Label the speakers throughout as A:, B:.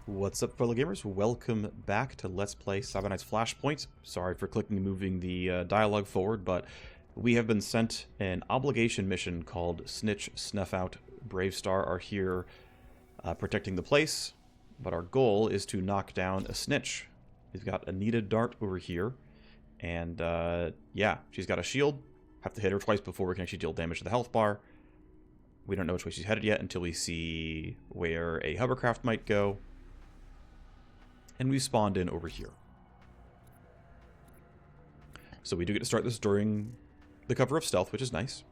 A: What's up, fellow gamers? Welcome back to Let's Play Cyber Knight's Flashpoint. Sorry for clicking and moving the dialogue forward, but we have been sent an obligation mission called Snitch, Snuff Out, Brave Star are here protecting the place, but our goal is to knock down a Snitch. We've got a needed dart over here, and yeah, she's got a shield. Have to hit her twice before we can actually deal damage to the health bar. We don't know which way she's headed yet until we see where a hovercraft might go. And we spawned in over here. So we do get to start this during the cover of stealth, which is nice.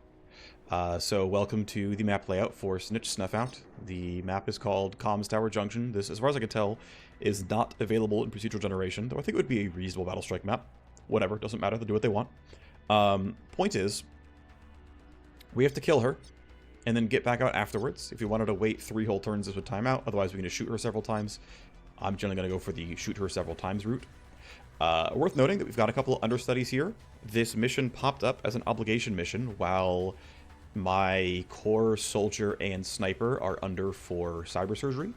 A: So welcome to the map layout for Snitch Snuff Out. The map is called Comms Tower Junction. This, as far as I can tell, is not available in procedural generation, though I think it would be a reasonable battle strike map. Whatever, doesn't matter, they'll do what they want. Point is, we have to kill her, and then get back out afterwards. If we wanted to wait 3 whole turns, this would time out. Otherwise, we can just shoot her several times. I'm generally going to go for the shoot her several times route. Worth noting that we've got a couple of understudies here. This mission popped up as an obligation mission while my core soldier and sniper are under for cyber surgery.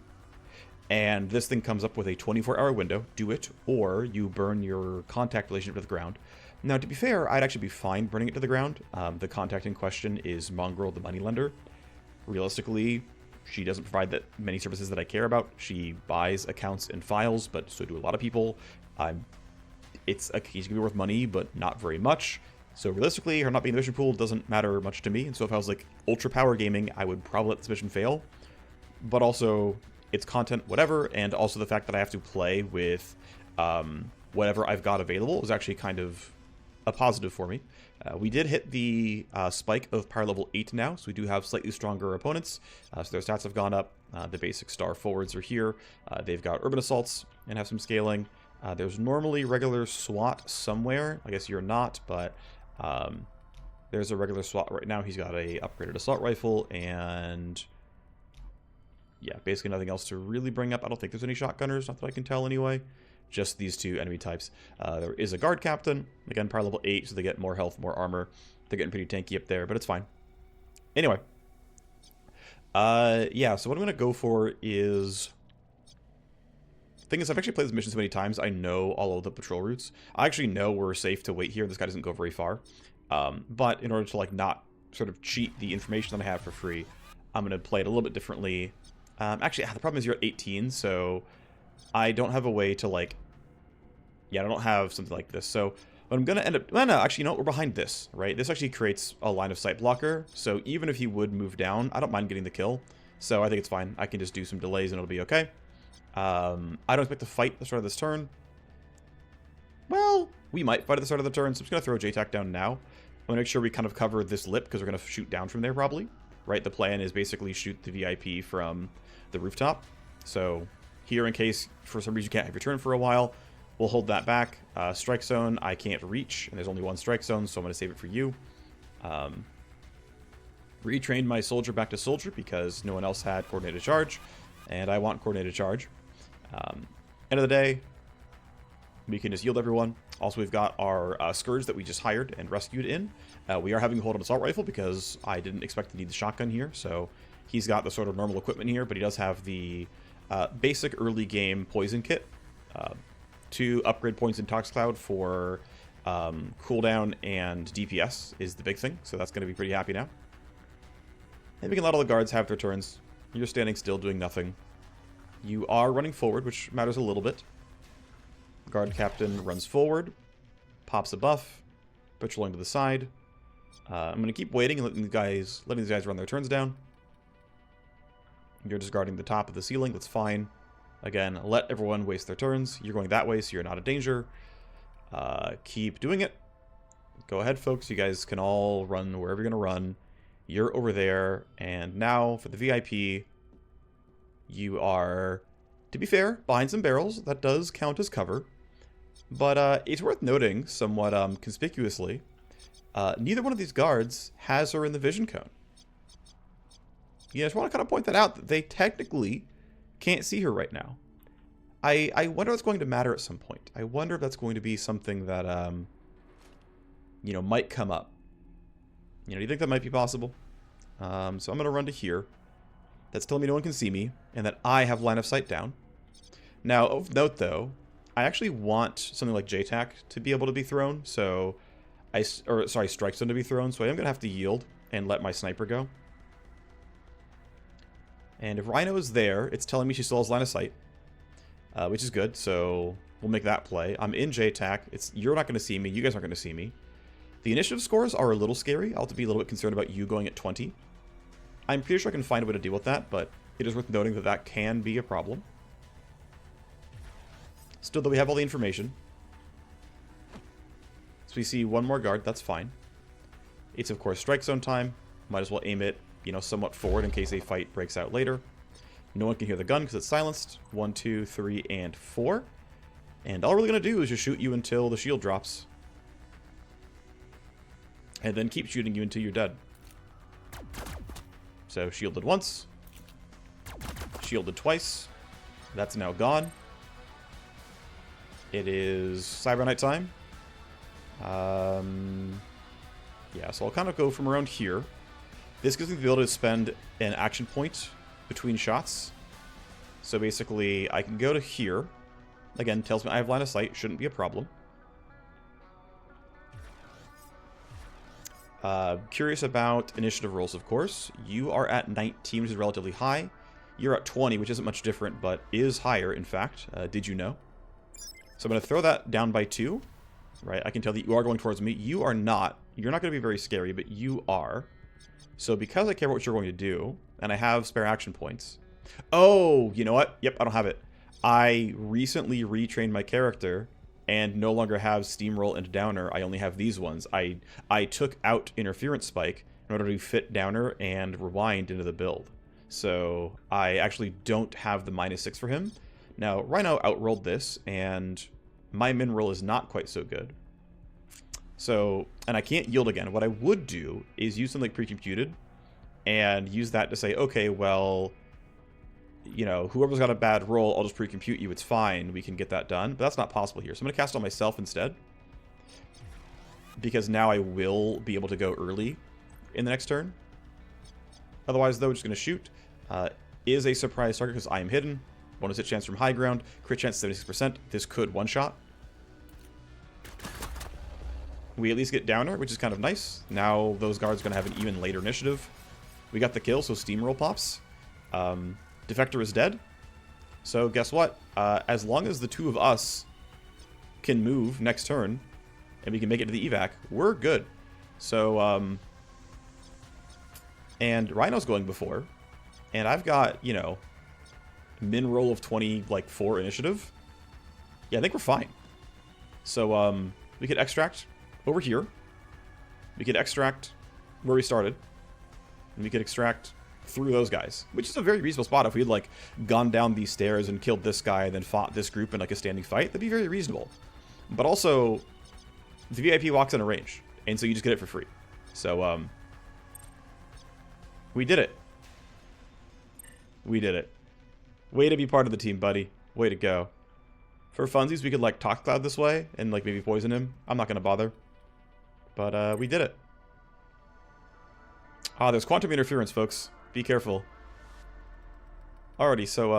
A: And this thing comes up with a 24-hour window. Do it, or you burn your contact relationship to the ground. Now, to be fair, I'd actually be fine burning it to the ground. The contact in question is Mongrel, the moneylender. Realistically, she doesn't provide that many services that I care about. She buys accounts and files, but so do a lot of people. It's occasionally gonna be worth money, but not very much. So realistically, her not being in the mission pool doesn't matter much to me. And so if I was like ultra power gaming, I would probably let this mission fail. But also, it's content, whatever, and also the fact that I have to play with whatever I've got available is actually kind of a positive for me. We did hit the spike of power level 8 now, so we do have slightly stronger opponents. So their stats have gone up. The basic star forwards are here. They've got urban assaults and have some scaling. There's normally regular SWAT somewhere. I guess you're not, but there's a regular SWAT right now. He's got a upgraded assault rifle, and yeah, basically nothing else to really bring up. I don't think there's any shotgunners, not that I can tell anyway. Just these 2 enemy types. There is a guard captain. Again, power level 8, so they get more health, more armor. They're getting pretty tanky up there, but it's fine. Anyway. Yeah, so what I'm going to go for is... The thing is, I've actually played this mission so many times, I know all of the patrol routes. I actually know we're safe to wait here. This guy doesn't go very far. But in order to, like, not sort of cheat the information that I have for free, I'm going to play it a little bit differently. Actually, the problem is you're at 18, so... I don't have a way to, like... Yeah, I don't have something like this. So, what I'm going to end up... Well, no, actually, you know what? We're behind this, right? This actually creates a line of sight blocker. So, even if he would move down, I don't mind getting the kill. So, I think it's fine. I can just do some delays and it'll be okay. I don't expect to fight at the start of this turn. Well, we might fight at the start of the turn. So, I'm just going to throw JTAC down now. I'm going to make sure we kind of cover this lip because we're going to shoot down from there, probably. Right? The plan is basically shoot the VIP from the rooftop. So... Here, in case, for some reason, you can't have your turn for a while, we'll hold that back. Strike zone, I can't reach, and there's only 1 strike zone, so I'm going to save it for you. Retrained my soldier back to soldier because no one else had coordinated charge, and I want coordinated charge. End of the day, we can just yield everyone. Also, we've got our Scourge that we just hired and rescued in. We are having to hold an assault rifle because I didn't expect to need the shotgun here, so he's got the sort of normal equipment here, but he does have the... basic early game poison kit to upgrade points in Tox Cloud for cooldown and DPS is the big thing, so that's going to be pretty happy now. And we can let all the guards have their turns. You're standing still doing nothing. You are running forward, which matters a little bit. Guard captain runs forward, pops a buff, patrolling to the side. I'm going to keep waiting and letting these guys run their turns down. You're just guarding the top of the ceiling, that's fine. Again, let everyone waste their turns. You're going that way, so you're not in danger. Keep doing it. Go ahead, folks. You guys can all run wherever you're going to run. You're over there. And now, for the VIP, you are, to be fair, behind some barrels. That does count as cover. But it's worth noting, somewhat conspicuously, neither one of these guards has her in the vision cone. Yeah, I just want to kind of point that out, that they technically can't see her right now. I wonder if that's going to matter at some point. I wonder if that's going to be something that, you know, might come up. You know, do you think that might be possible? So I'm going to run to here. That's telling me no one can see me, and that I have line of sight down. Now, of note, though, I actually want something like JTAC to be able to be thrown, so... Strike Zone to be thrown, so I am going to have to yield and let my sniper go. And if Rhino is there, it's telling me she still has line of sight, which is good, so we'll make that play. I'm in JTAC. You're not going to see me. You guys aren't going to see me. The initiative scores are a little scary. I'll have to be a little bit concerned about you going at 20. I'm pretty sure I can find a way to deal with that, but it is worth noting that that can be a problem. Still, though, we have all the information. So we see one more guard. That's fine. It's, of course, strike zone time. Might as well aim it, you know, somewhat forward in case a fight breaks out later. No one can hear the gun because it's silenced. 1, 2, 3, and 4. And all we're really going to do is just shoot you until the shield drops. And then keep shooting you until you're dead. So shielded once. Shielded twice. That's now gone. It is Cyber Night time. Yeah, so I'll kind of go from around here. This gives me the ability to spend an action point between shots. So basically, I can go to here. Again, tells me I have line of sight. Shouldn't be a problem. Curious about initiative rolls, of course. You are at 19, which is relatively high. You're at 20, which isn't much different, but is higher, in fact. Did you know? So I'm going to throw that down by 2. Right, I can tell that you are going towards me. You are not. You're not going to be very scary, but you are. So because I care about what you're going to do, and I have spare action points. Oh, you know what? Yep, I don't have it. I recently retrained my character and no longer have Steamroll and Downer. I only have these ones. I took out Interference Spike in order to fit Downer and Rewind into the build. So I actually don't have the -6 for him. Now, Rhino outrolled this, and my min roll is not quite so good. So, and I can't yield again. What I would do is use something like pre-computed and use that to say, okay, well, you know, whoever's got a bad roll, I'll just pre-compute you. It's fine. We can get that done. But that's not possible here. So I'm going to cast on myself instead. Because now I will be able to go early in the next turn. Otherwise, though, we're just going to shoot. Is a surprise target because I am hidden. Bonus hit chance from high ground. Crit chance 76%. This could one-shot. We at least get Downer, which is kind of nice. Now those guards are going to have an even later initiative. We got the kill, so Steamroll pops. Defector is dead. So guess what? As long as the two of us can move next turn, and we can make it to the evac, we're good. So, and Rhino's going before. And I've got, you know, min roll of 20, like 4 initiative. Yeah, I think we're fine. So, we could extract over here. We could extract where we started. And we could extract through those guys, which is a very reasonable spot. If we had, like, gone down these stairs and killed this guy and then fought this group in, like, a standing fight, that'd be very reasonable. But also, the VIP walks in a range, and so you just get it for free. So, we did it. We did it. Way to be part of the team, buddy. Way to go. For funsies, we could, like, Talk Cloud this way and, like, maybe poison him. I'm not going to bother. But, we did it. Ah, there's quantum interference, folks. Be careful. Alrighty, so,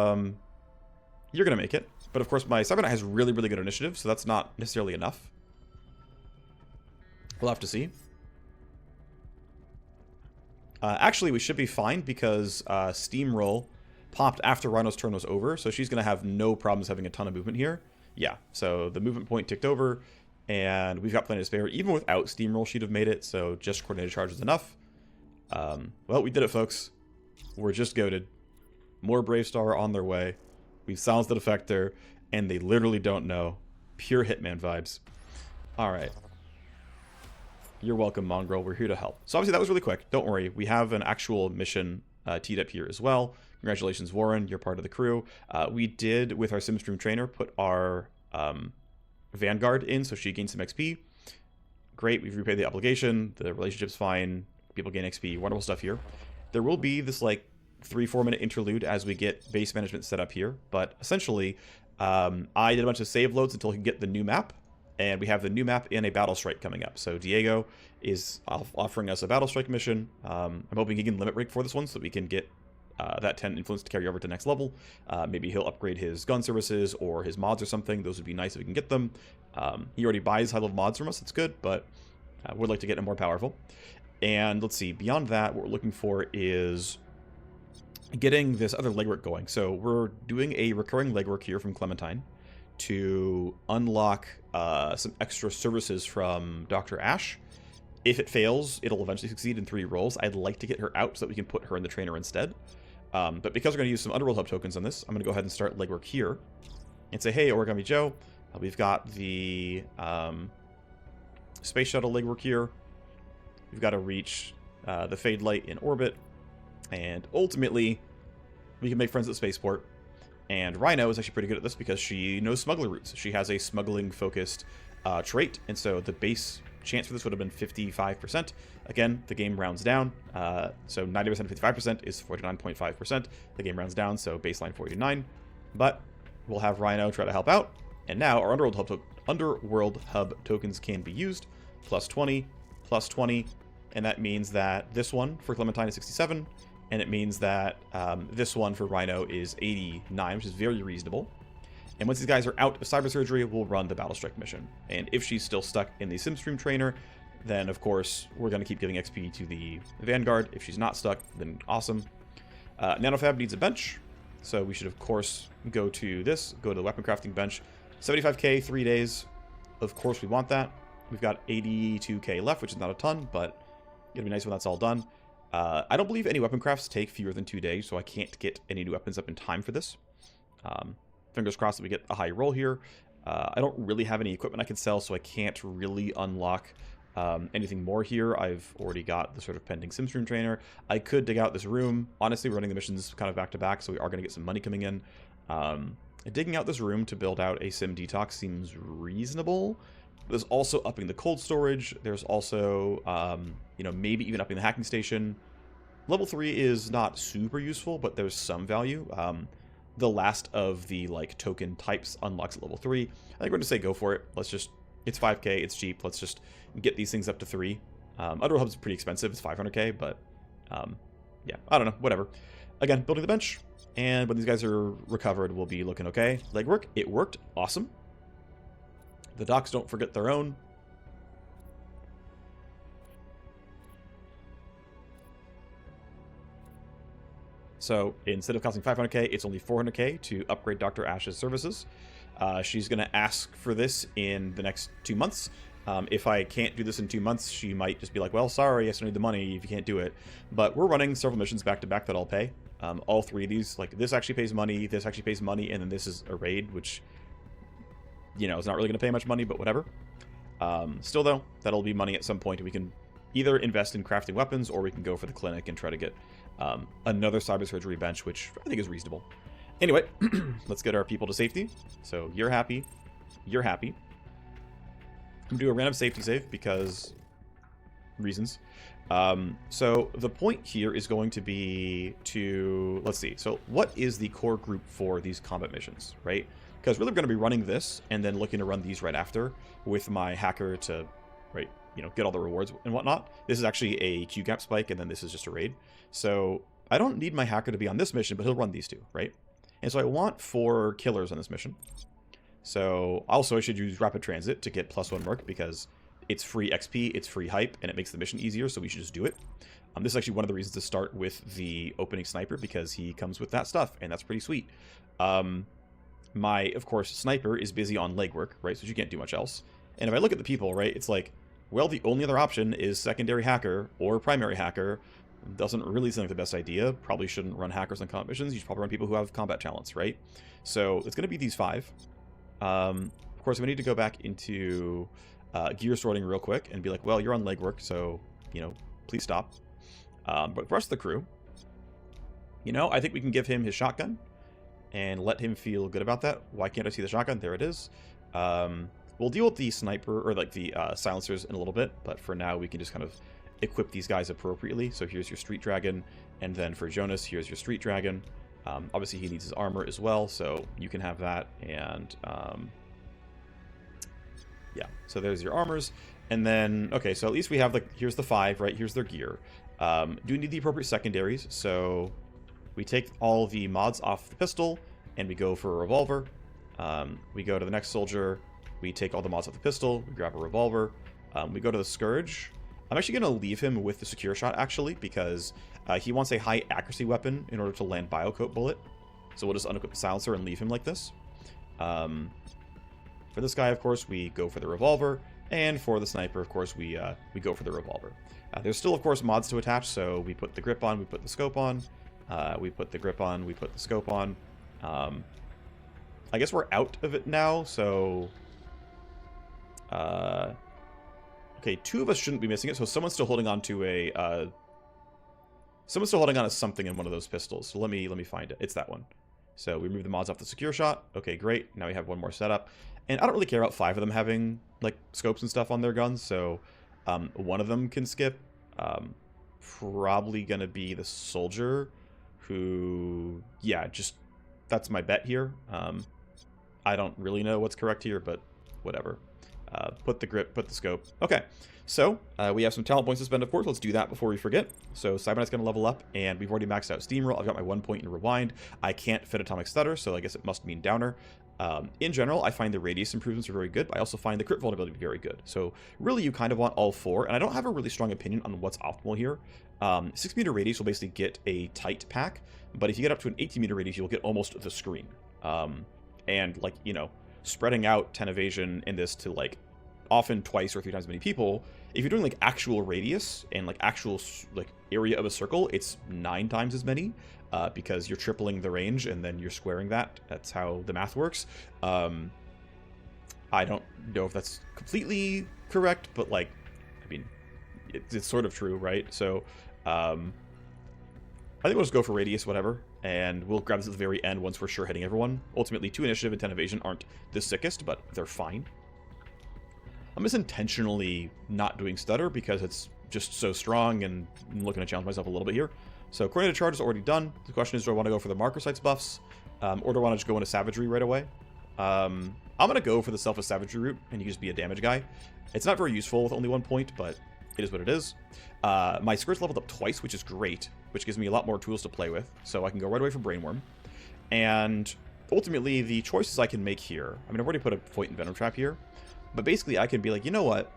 A: you're going to make it. But, of course, my Cyber Knight has really, really good initiative, so that's not necessarily enough. We'll have to see. Actually, we should be fine because Steamroll popped after Rhino's turn was over, so she's going to have no problems having a ton of movement here. Yeah, so the movement point ticked over, and we've got plenty to spare. Even without Steamroll, she'd have made it, so just Coordinated Charge is enough. Well, we did it, folks. We're just goated. More Brave Star on their way. We've silenced the Defector, and they literally don't know. Pure Hitman vibes. Alright. You're welcome, Mongrel. We're here to help. So obviously that was really quick. Don't worry. We have an actual mission teed up here as well. Congratulations, Warren. You're part of the crew. We did, with our Simstream trainer, put our Vanguard in so she gains some XP. Great. We've repaid the obligation. The relationship's fine. People gain XP. Wonderful stuff here. There will be this, like, 3-4 minute interlude as we get base management set up here. But essentially, I did a bunch of save loads until we can get the new map. And we have the new map in a Battle Strike coming up. So Diego is offering us a Battle Strike mission. I'm hoping he can limit break for this one so that we can get that 10 influence to carry over to next level. Maybe he'll upgrade his gun services or his mods or something. Those would be nice if we can get them. He already buys high-level mods from us. That's good, but would like to get him more powerful. And let's see, beyond that, what we're looking for is getting this other legwork going. So we're doing a recurring legwork here from Clementine to unlock some extra services from Dr. Ash. If it fails, it'll eventually succeed in 3 rolls. I'd like to get her out so that we can put her in the trainer instead. But because we're going to use some Underworld Hub tokens on this, I'm going to go ahead and start legwork here and say, hey, Origami Joe, we've got the Space Shuttle legwork here. We've got to reach the Fade Light in orbit. And ultimately, we can make friends at the spaceport. And Rhino is actually pretty good at this because she knows smuggler routes. She has a smuggling-focused trait, and so the base chance for this would have been 55%. Again, the game rounds down, so 90% of 55% is 49.5%. The game rounds down, so baseline 49. But we'll have Rhino try to help out, and now our Underworld Hub tokens can be used. Plus 20, plus 20, and that means that this one for Clementine is 67, and it means that this one for Rhino is 89, which is very reasonable. And once these guys are out of cyber surgery, we'll run the Battle Strike mission. And if she's still stuck in the Simstream trainer, then of course we're going to keep giving XP to the Vanguard. If she's not stuck, then awesome. NanoFab needs a bench, so we should of course go to this, go to the weapon crafting bench. 75k, 3 days. Of course we want that. We've got 82k left, which is not a ton, but it'll be nice when that's all done. I don't believe any weapon crafts take fewer than 2 days, so I can't get any new weapons up in time for this. Fingers crossed that we get a high roll here. I don't really have any equipment I can sell, so I can't really unlock anything more here. I've already got the sort of pending Simstream trainer. I could dig out this room. Honestly, we're running the missions kind of back to back, so we are going to get some money coming in. Digging out this room to build out a sim detox seems reasonable. There's also upping the cold storage. There's also, you know, maybe even upping the hacking station. Level 3 is not super useful, but there's some value. The last of the, like, token types unlocks at level 3. I think we're going to say go for it. Let's just, it's 5k, it's cheap. Let's just get these things up to 3. Underworld Hub's pretty expensive. It's 500k, but, yeah, I don't know, whatever. Again, building the bench. And when these guys are recovered, we'll be looking okay. Legwork, it worked. Awesome. The docs don't forget their own. So instead of costing 500k, it's only 400k to upgrade Dr. Ash's services. She's going to ask for this in the next 2 months. If I can't do this in 2 months, she might just be like, well, sorry, I still need the money if you can't do it. But we're running several missions back to back that I'll pay. All 3 of these, like this actually pays money, this actually pays money, and then this is a raid, which, you know, is not really going to pay much money, but whatever. Still, though, that'll be money at some point. We can either invest in crafting weapons, or we can go for the clinic and try to get another cyber surgery bench, which I think is reasonable. Anyway, let's get our people to safety. So you're happy. You're happy. I'm going to do a random safety save because reasons. So the point here is going to be to, let's see. So what is the core group for these combat missions, right? Because really we're going to be running this and then looking to run these right after with my hacker to, right, you know, get all the rewards and whatnot. This is actually a Q gap spike, and then this is just a raid. So I don't need my hacker to be on this mission, but he'll run these 2, right? And so I want 4 killers on this mission. So also I should use rapid transit to get +1 merc because it's free XP, it's free hype, and it makes the mission easier, so we should just do it. This is actually one of the reasons to start with the opening sniper, because he comes with that stuff, and that's pretty sweet. My, of course, sniper is busy on legwork, right, so you can't do much else. And if I look at the people, right, it's like, well, the only other option is secondary hacker or primary hacker. Doesn't really seem like the best idea. Probably shouldn't run hackers on combat missions. You should probably run people who have combat talents, right? So it's going to be these 5. Of course, we need to go back into gear sorting real quick and be like, well, you're on legwork, so, you know, please stop. But the rest of the crew, you know, I think we can give him his shotgun and let him feel good about that. Why can't I see the shotgun? There it is. We'll deal with the sniper, or like the silencers in a little bit, but for now we can just kind of equip these guys appropriately. So here's your Street Dragon, and then for Jonas, here's your Street Dragon. Obviously he needs his armor as well, so you can have that, and yeah, so there's your armors. And then, okay, so at least we have, like, here's the 5, right? Here's their gear. Do need the appropriate secondaries, so We take all the mods off the pistol, and we go for a revolver. We go to the next soldier. We take all the mods off the pistol. We grab a revolver. We go to the Scourge. I'm actually going to leave him with the secure shot, actually, because he wants a high accuracy weapon in order to land biocoat bullet. So we'll just unequip the silencer and leave him like this. For this guy, of course, we go for the revolver. And for the sniper, of course, we go for the revolver. There's still, of course, mods to attach, so we put the grip on, we put the scope on. We put the grip on, we put the scope on. I guess we're out of it now, so... okay, 2 of us shouldn't be missing it, so someone's still holding on to a... someone's still holding on to something in one of those pistols, so let me find it. It's that one. So we remove the mods off the secure shot. Okay, great. Now we have one more setup. And I don't really care about 5 of them having, like, scopes and stuff on their guns, so one of them can skip. Probably gonna be the soldier, who, yeah, just, that's my bet here. I don't really know what's correct here, but whatever. Put the grip, put the scope. Okay, so we have some talent points to spend, of course. Let's do that before we forget. So Cybernet's going to level up, and we've already maxed out Steamroll. I've got my 1 point in Rewind. I can't fit Atomic Stutter, so I guess it must mean Downer. In general, I find the radius improvements are very good, but I also find the crit vulnerability to be very good. So really, you kind of want all 4, and I don't have a really strong opinion on what's optimal here. 6 meter radius will basically get a tight pack, but if you get up to an 18 meter radius, you'll get almost the screen. And, like, you know, spreading out 10 evasion in this to, like, often twice or 3 times as many people, if you're doing, like, actual radius and, like, actual, like, area of a circle, it's 9 times as many, because you're tripling the range and then you're squaring that. That's how the math works. I don't know if that's completely correct, but, like, I mean, it's sort of true, right? So, I think we'll just go for radius, whatever, and we'll grab this at the very end once we're sure hitting everyone. Ultimately, 2 initiative and 10 evasion aren't the sickest, but they're fine. I'm just intentionally not doing stutter because it's just so strong, and I'm looking to challenge myself a little bit here. So coordinated charge is already done. The question is, do I want to go for the marker sites buffs, or do I want to just go into savagery right away? I'm going to go for the selfless savagery route, and you can just be a damage guy. It's not very useful with only 1 point, but it is what it is. My Scourge leveled up twice, which is great, which gives me a lot more tools to play with, so I can go right away for Brainworm. And ultimately, the choices I can make here, I mean, I've already put a point in Venom Trap here, but basically I can be like, you know what,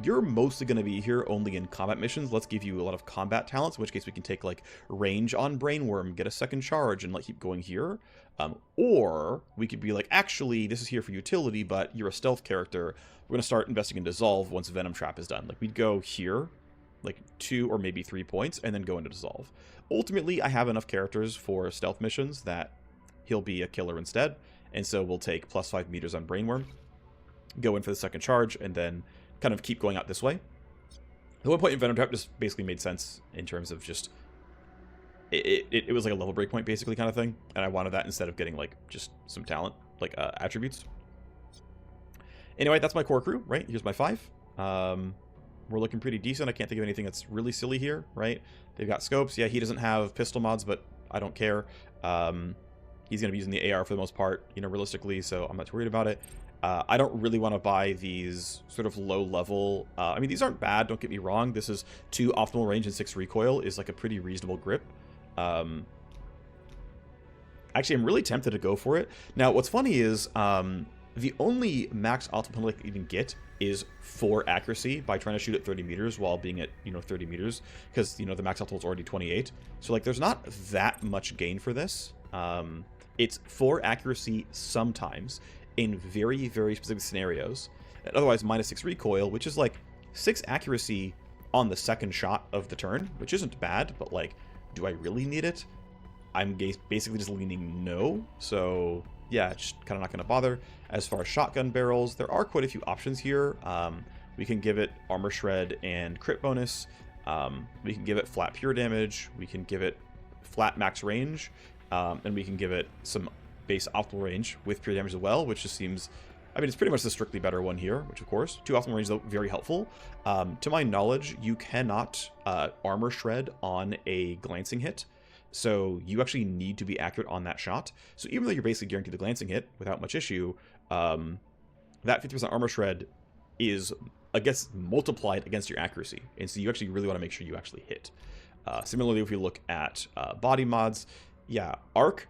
A: you're mostly going to be here only in combat missions. Let's give you a lot of combat talents, in which case we can take, like, range on Brainworm, get a second charge, and, like, keep going here. Or we could be like, actually, this is here for utility, but you're a stealth character. We're going to start investing in Dissolve once Venom Trap is done. Like, we'd go here, like 2 or maybe 3 points, and then go into Dissolve. Ultimately, I have enough characters for stealth missions that he'll be a killer instead, and so we'll take +5 meters on Brainworm, go in for the second charge, and then kind of keep going out this way. The 1 point in Venom Trap just basically made sense in terms of just... It was like a level break point, basically, kind of thing, and I wanted that instead of getting, like, just some talent, like, attributes. Anyway, that's my core crew, right? Here's my 5. We're looking pretty decent. I can't think of anything that's really silly here, right? They've got scopes. Yeah, he doesn't have pistol mods, but I don't care. He's going to be using the AR for the most part, you know, realistically, so I'm not too worried about it. I don't really want to buy these sort of low-level... I mean, these aren't bad, don't get me wrong. This is 2 optimal range and 6 recoil is, like, a pretty reasonable grip. Actually, I'm really tempted to go for it. Now, what's funny is the only max optimal penalty I can even get is 4 accuracy by trying to shoot at 30 meters while being at, you know, 30 meters. Because, you know, the max optimal is already 28. So, like, there's not that much gain for this. It's 4 accuracy sometimes in very, very specific scenarios. And otherwise, -6 recoil, which is, like, 6 accuracy on the second shot of the turn, which isn't bad, but, like, do I really need it? I'm basically just leaning no, so yeah, just kind of not going to bother. As far as shotgun barrels, there are quite a few options here. We can give it armor shred and crit bonus. We can give it flat pure damage. We can give it flat max range, and we can give it some base optimal range with pure damage as well, which just seems... I mean, it's pretty much the strictly better one here, which, of course, 2 optimal range, though, very helpful. To my knowledge, you cannot armor shred on a glancing hit, so you actually need to be accurate on that shot. So even though you're basically guaranteed the glancing hit without much issue, that 50% armor shred is, I guess, multiplied against your accuracy, and so you actually really want to make sure you actually hit. Similarly, if you look at body mods, Yeah, Arc,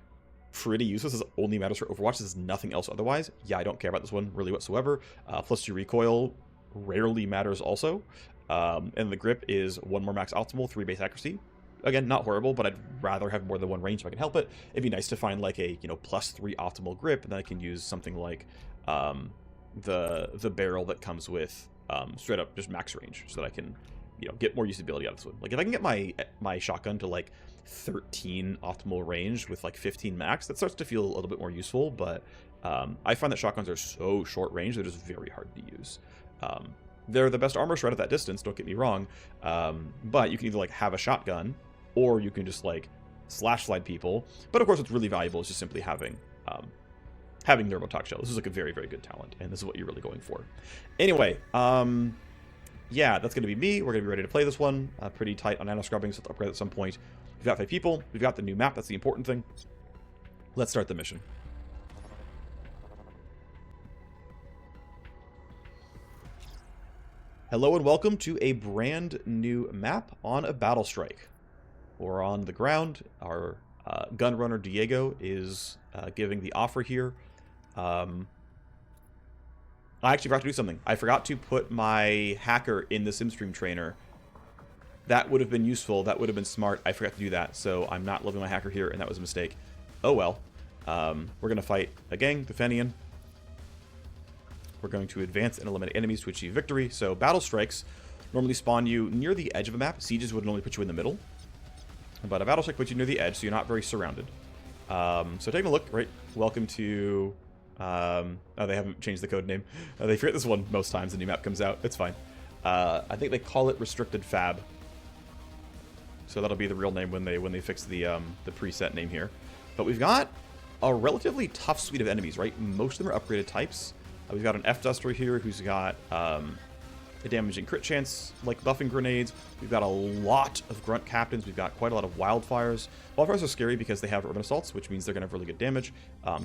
A: pretty useless. This only matters for Overwatch. This is nothing else otherwise. Yeah, I don't care about this one really whatsoever. +2 recoil rarely matters also. And the grip is 1 more max optimal, 3 base accuracy. Again, not horrible, but I'd rather have more than 1 range if I can help it. It'd be nice to find like a, you know, +3 optimal grip, and then I can use something like the barrel that comes with straight up just max range, so that I can, you know, get more usability out of this one. Like if I can get my shotgun to like 13 optimal range with like 15 max, that starts to feel a little bit more useful. But I find that shotguns are so short range, they're just very hard to use. They're the best armor shred at that distance, don't get me wrong, but you can either like have a shotgun, or you can just like slash slide people. But of course what's really valuable is just simply having Thermotox Shell. This is like a very, very good talent, and this is what you're really going for. Anyway, yeah, that's going to be me. We're going to be ready to play this one. Pretty tight on nano scrubbing, so let's upgrade at some point. We've got 5 people. We've got the new map. That's the important thing. Let's start the mission. Hello and welcome to a brand new map on a battle strike. We're on the ground. Our gun runner Diego is giving the offer here. I actually forgot to do something. I forgot to put my hacker in the SimStream trainer. That would have been useful. That would have been smart. I forgot to do that, so I'm not living my hacker here, and that was a mistake. Oh well. We're going to fight a gang, the Fenian. We're going to advance and eliminate enemies to achieve victory. So battle strikes normally spawn you near the edge of a map. Sieges would normally put you in the middle. But a battle strike puts you near the edge, so you're not very surrounded. So taking a look, right? Welcome to... oh, they haven't changed the code name. They forget this one most times the new map comes out. It's fine. I think they call it Restricted Fab. So that'll be the real name when they fix the preset name here. But we've got a relatively tough suite of enemies, right? Most of them are upgraded types. We've got an F-Duster here who's got a damaging crit chance, like buffing grenades. We've got a lot of Grunt Captains. We've got quite a lot of Wildfires. Wildfires are scary because they have Urban Assaults, which means they're going to have really good damage.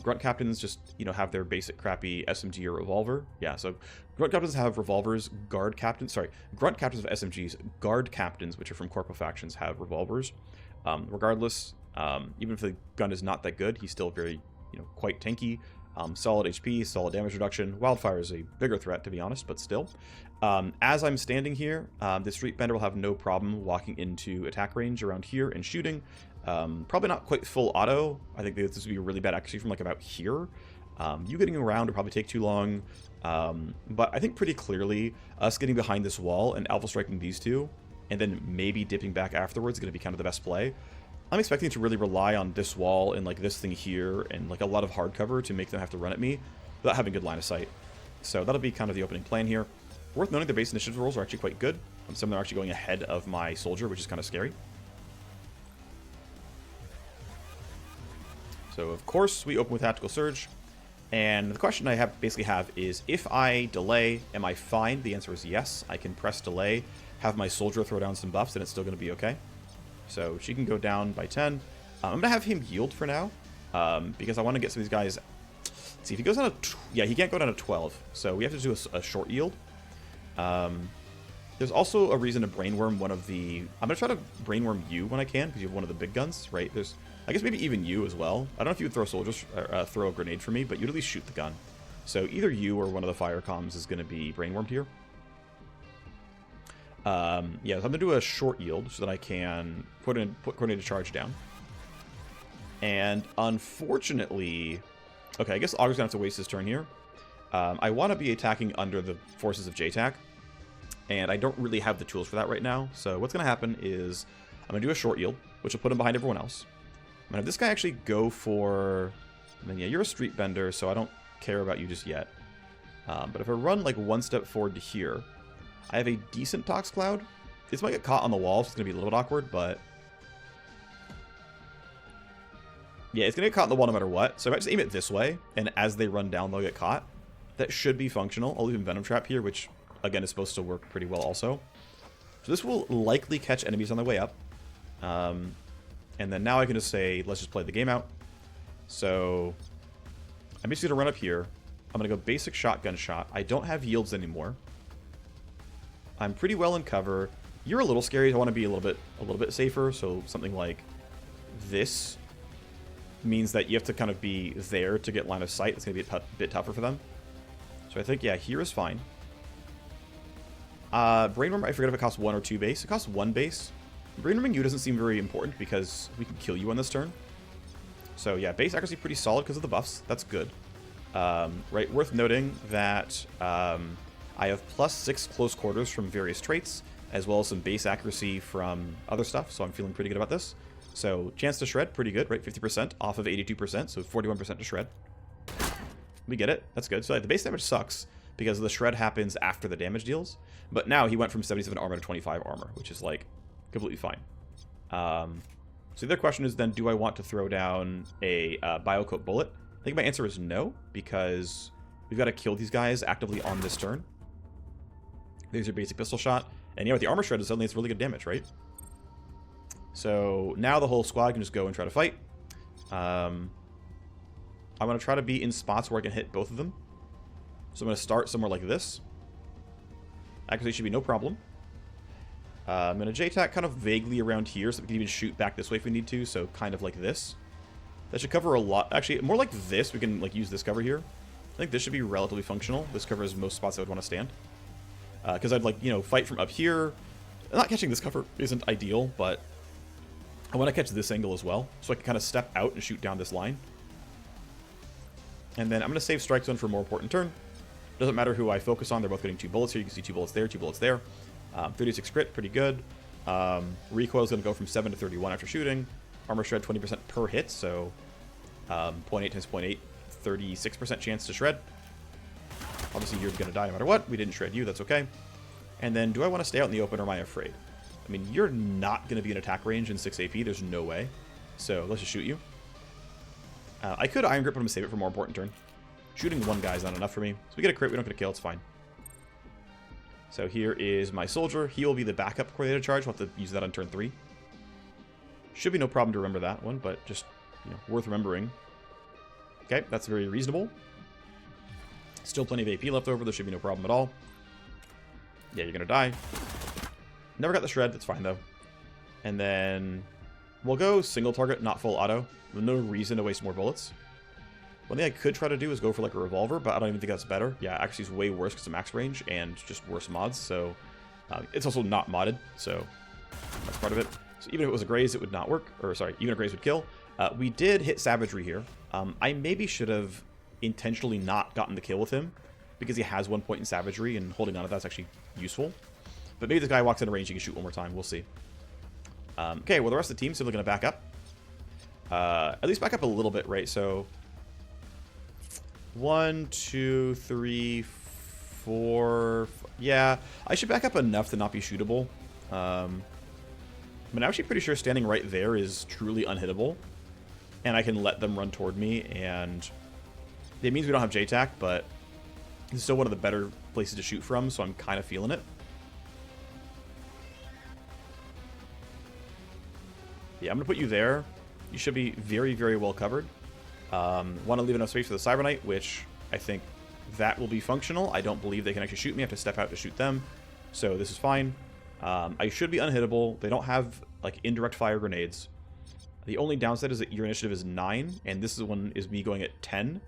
A: Grunt Captains just, you know, have their basic crappy SMG or revolver. Yeah, so Grunt Captains have revolvers. Grunt Captains of SMGs. Guard Captains, which are from Corpo factions, have revolvers. Regardless, even if the gun is not that good, he's still very, you know, quite tanky. Solid HP, solid damage reduction. Wildfire is a bigger threat, to be honest, but still. As I'm standing here, the Street Bender will have no problem walking into attack range around here and shooting. Probably not quite full auto. I think this would be a really bad accuracy from like about here. You getting around would probably take too long. But I think pretty clearly us getting behind this wall and alpha striking these two, and then maybe dipping back afterwards is going to be kind of the best play. I'm expecting to really rely on this wall and like this thing here and like a lot of hard cover to make them have to run at me without having good line of sight. So that'll be kind of the opening plan here. Worth noting the base initiative rolls are actually quite good. Some of them are actually going ahead of my soldier, which is kind of scary. So of course we open with Tactical Surge. And the question I basically have is, if I delay, am I fine? The answer is yes. I can press delay, have my soldier throw down some buffs, and it's still going to be okay. So she can go down by 10. I'm going to have him yield for now, because I want to get some of these guys... Let's see, if he goes down to... Yeah, he can't go down to 12, so we have to do a short yield. There's also a reason to brainworm one of the... I'm going to try to brainworm you when I can, because you have one of the big guns, right? There's... I guess maybe even you as well. I don't know if you would throw soldiers or throw a grenade for me, but you'd at least shoot the gun. So either you or one of the fire comms is going to be brainwormed here. Yeah, so I'm going to do a short yield so that I can put grenade charge down. And unfortunately... Okay, I guess Augur's going to have to waste his turn here. I want to be attacking under the forces of JTAC, and I don't really have the tools for that right now. So what's going to happen is I'm going to do a short yield, which will put him behind everyone else. I'm going to have this guy actually go for... And then, yeah, you're a street bender, so I don't care about you just yet. But if I run like one step forward to here, I have a decent Tox Cloud. This might get caught on the wall, so it's going to be a little bit awkward, but... Yeah, it's going to get caught on the wall no matter what. So I might just aim it this way, and as they run down, they'll get caught. That should be functional. I'll leave him Venom Trap here, which, again, is supposed to work pretty well also. So this will likely catch enemies on the way up. And then now I can just say, let's just play the game out. So I'm basically going to run up here. I'm going to go basic shotgun shot. I don't have yields anymore. I'm pretty well in cover. You're a little scary. I want to be a little bit safer. So something like this means that you have to kind of be there to get line of sight. It's going to be a bit tougher for them. So I think, yeah, here is fine. Brainworm, I forget if it costs 1 or 2 base. It costs 1 base. Brainworming you doesn't seem very important because we can kill you on this turn. So yeah, base accuracy pretty solid because of the buffs. That's good. Right, worth noting that I have +6 close quarters from various traits, as well as some base accuracy from other stuff, so I'm feeling pretty good about this. So chance to shred, pretty good, right? 50% off of 82%, so 41% to shred. We get it. That's good. So like, the base damage sucks because the shred happens after the damage deals. But now he went from 77 armor to 25 armor, which is like completely fine. So the other question is then, do I want to throw down a Biocoat Bullet? I think my answer is no, because we've got to kill these guys actively on this turn. There's your basic pistol shot. And yeah, with the armor shred, suddenly it's really good damage, right? So now the whole squad can just go and try to fight. I'm going to try to be in spots where I can hit both of them. So I'm going to start somewhere like this. Accuracy should be no problem. I'm going to J-Tac kind of vaguely around here, so we can even shoot back this way if we need to. So kind of like this. That should cover a lot. Actually, more like this. We can like use this cover here. I think this should be relatively functional. This covers most spots I would want to stand. Because I'd like, you know, fight from up here. Not catching this cover isn't ideal, but I want to catch this angle as well. So I can kind of step out and shoot down this line. And then I'm going to save Strike Zone for a more important turn. Doesn't matter who I focus on. They're both getting 2 bullets here. You can see 2 bullets there, 2 bullets there. 36 crit, pretty good. Recoil is going to go from 7 to 31 after shooting. Armor shred 20% per hit, so 0.8 times 0.8, 36% chance to shred. Obviously, you're going to die no matter what. We didn't shred you. That's okay. And then, do I want to stay out in the open or am I afraid? I mean, you're not going to be in attack range in 6 AP. There's no way. So let's just shoot you. I could Iron Grip, but I'm going to save it for a more important turn. Shooting one guy is not enough for me. So we get a crit. We don't get a kill. It's fine. So here is my soldier. He will be the backup coordinated charge. We'll have to use that on turn 3. Should be no problem to remember that one, but just, you know, worth remembering. Okay, that's very reasonable. Still plenty of AP left over. There should be no problem at all. Yeah, you're going to die. Never got the shred. That's fine, though. And then we'll go single target, not full auto. No reason to waste more bullets. One thing I could try to do is go for like a revolver, but I don't even think that's better. Yeah, actually it's way worse because of max range and just worse mods. So it's also not modded, so that's part of it. So even if it was a graze, it would not work. Or sorry, even a graze would kill. We did hit savagery here. I maybe should have intentionally not gotten the kill with him because he has 1 point in savagery and holding on to that's actually useful. But maybe this guy walks into range, he can shoot one more time. We'll see. Okay, well the rest of the team's still going to back up. At least back up a little bit, right? So 1, 2, 3, 4. Yeah, I should back up enough to not be shootable. I'm actually pretty sure standing right there is truly unhittable. And I can let them run toward me, and it means we don't have J-Tac, but it's still one of the better places to shoot from, so I'm kind of feeling it. Yeah, I'm going to put you there. You should be very, very well covered. Want to leave enough space for the Cyber Knight, which I think that will be functional. I don't believe they can actually shoot me. I have to step out to shoot them. So this is fine. I should be unhittable. They don't have like indirect fire grenades. The only downside is that your initiative is 9, and this one is me going at 10.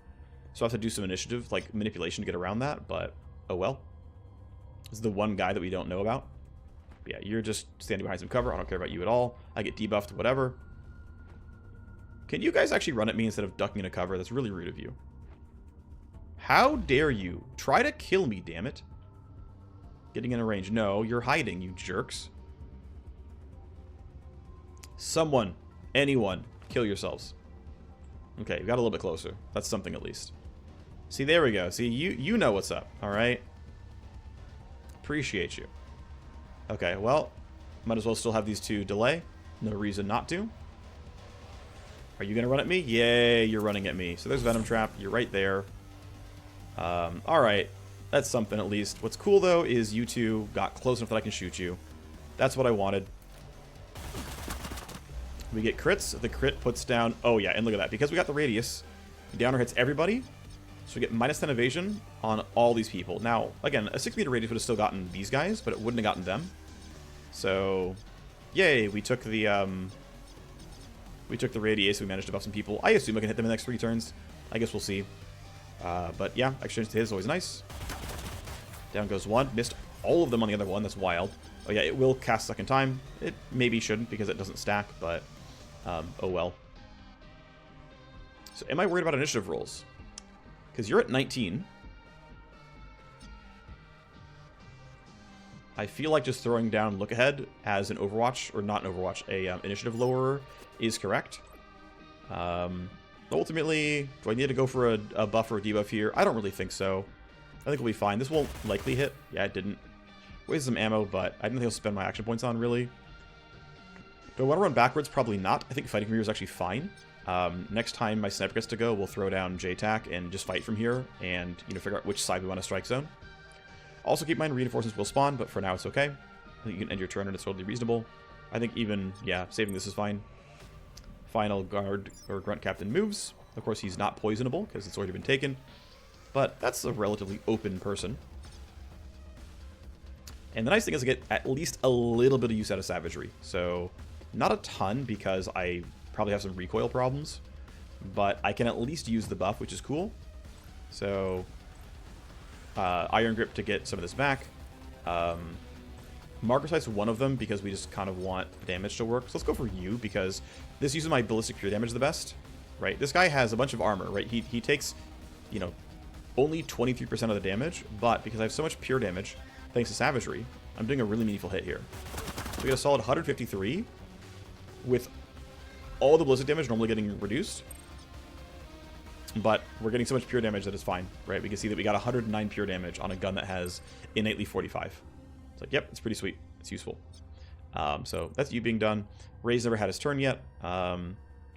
A: So I have to do some initiative, like manipulation to get around that, but oh well. This is the one guy that we don't know about. But yeah, you're just standing behind some cover. I don't care about you at all. I get debuffed, whatever. Can you guys actually run at me instead of ducking into cover? That's really rude of you. How dare you? Try to kill me, damn it. Getting in a range. No, you're hiding, you jerks. Someone, anyone, kill yourselves. Okay, we got a little bit closer. That's something at least. See, there we go. See, you know what's up, all right? Appreciate you. Okay, well, might as well still have these two delay. No reason not to. Are you going to run at me? Yay, you're running at me. So there's Venom Trap. You're right there. Alright. That's something at least. What's cool, though, is you two got close enough that I can shoot you. That's what I wanted. We get crits. The crit puts down... Oh, yeah, and look at that. Because we got the radius, the downer hits everybody. So we get -10 evasion on all these people. Now, again, a 6-meter radius would have still gotten these guys, but it wouldn't have gotten them. So, yay, we took the We took the radius, we managed to buff some people. I assume I can hit them in the next 3 turns. I guess we'll see. But yeah, exchange to hit is always nice. Down goes 1. Missed all of them on the other one. That's wild. Oh yeah, it will cast second time. It maybe shouldn't because it doesn't stack, but oh well. So am I worried about initiative rolls? Because you're at 19. I feel like just throwing down look ahead as an Overwatch, or not an Overwatch, a initiative lowerer is correct. Ultimately, do I need to go for a buff or a debuff here? I don't really think so. I think we'll be fine. This won't likely hit. Yeah, it didn't. Wasted some ammo, but I didn't think I'll spend my action points on, really. Do I want to run backwards? Probably not. I think fighting from here is actually fine. Next time my sniper gets to go, we'll throw down J-Tac and just fight from here and, you know, figure out which side we want to strike zone. Also keep in mind reinforcements will spawn, but for now it's okay. I think you can end your turn and it's totally reasonable. I think even, yeah, saving this is fine. Final guard or grunt captain moves. Of course, he's not poisonable because it's already been taken, but that's a relatively open person. And the nice thing is I get at least a little bit of use out of savagery. So not a ton because I probably have some recoil problems, but I can at least use the buff, which is cool. So Iron Grip to get some of this back. Marker Sight's one of them because we just kind of want damage to work. So let's go for you because this uses my ballistic pure damage the best, right? This guy has a bunch of armor, right? He takes, you know, only 23% of the damage, but because I have so much pure damage, thanks to savagery, I'm doing a really meaningful hit here. So we get a solid 153 with all the ballistic damage normally getting reduced. But we're getting so much pure damage that it's fine, right? We can see that we got 109 pure damage on a gun that has innately 45. It's like, yep, it's pretty sweet. It's useful. So that's you being done. Ray's never had his turn yet.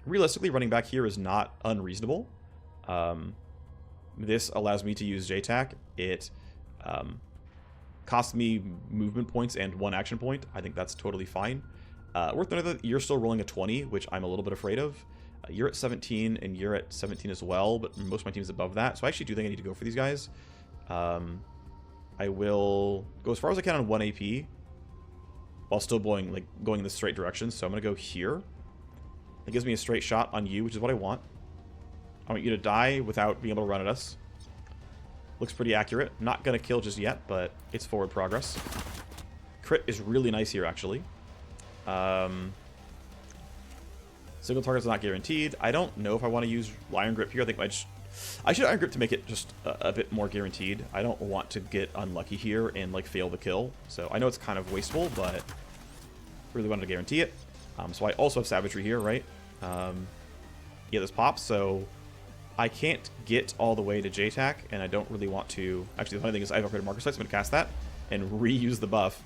A: Realistically, running back here is not unreasonable. This allows me to use J-Tac. It costs me movement points and 1 action point. I think that's totally fine. Worth noting that you're still rolling a 20, which I'm a little bit afraid of. You're at 17, and you're at 17 as well, but most of my team is above that. So I actually do think I need to go for these guys. I will go as far as I can on 1 AP, while still going in the straight direction. So I'm going to go here. It gives me a straight shot on you, which is what I want. I want you to die without being able to run at us. Looks pretty accurate. Not going to kill just yet, but it's forward progress. Crit is really nice here, actually. Single target's not guaranteed. I don't know if I want to use Iron Grip here. I think I should Iron Grip to make it just a bit more guaranteed. I don't want to get unlucky here and like fail the kill. So I know it's kind of wasteful, but really wanted to guarantee it. So I also have Savagery here, right? Yeah, this pops, so I can't get all the way to J-Tac, and I don't really want to. Actually, the funny thing is I have upgraded Marker Sight, so I'm going to cast that and reuse the buff.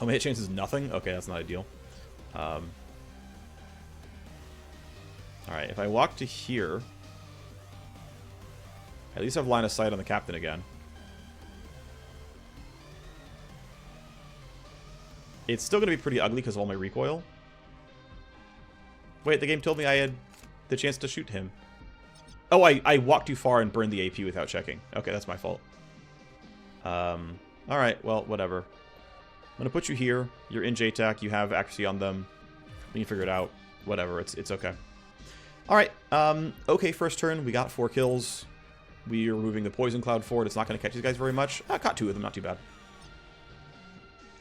A: Oh, my hit chance is nothing? Okay, that's not ideal. Alright, if I walk to here, at least I have line of sight on the captain again. It's still going to be pretty ugly because of all my recoil. Wait, the game told me I had the chance to shoot him. Oh, I walked too far and burned the AP without checking. Okay, that's my fault. Alright, well, whatever. I'm going to put you here. You're in J-Tac. You have accuracy on them. We can figure it out. Whatever, it's okay. Alright, okay, first turn. We got 4 kills. We are moving the Poison Cloud forward. It's not going to catch these guys very much. I caught 2 of them, not too bad.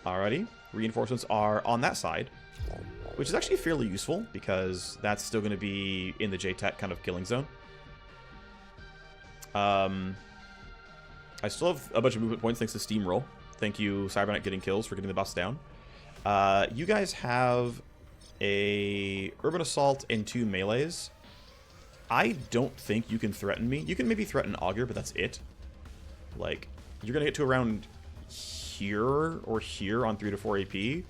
A: Alrighty. Reinforcements are on that side, which is actually fairly useful because that's still going to be in the J-Tac kind of killing zone. I still have a bunch of movement points thanks to Steamroll. Thank you, Cyberknight, getting kills for getting the buffs down. You guys have a Urban Assault and 2 melees. I don't think you can threaten me. You can maybe threaten Augur, but that's it. Like, you're going to get to around here or here on 3 to 4 AP, and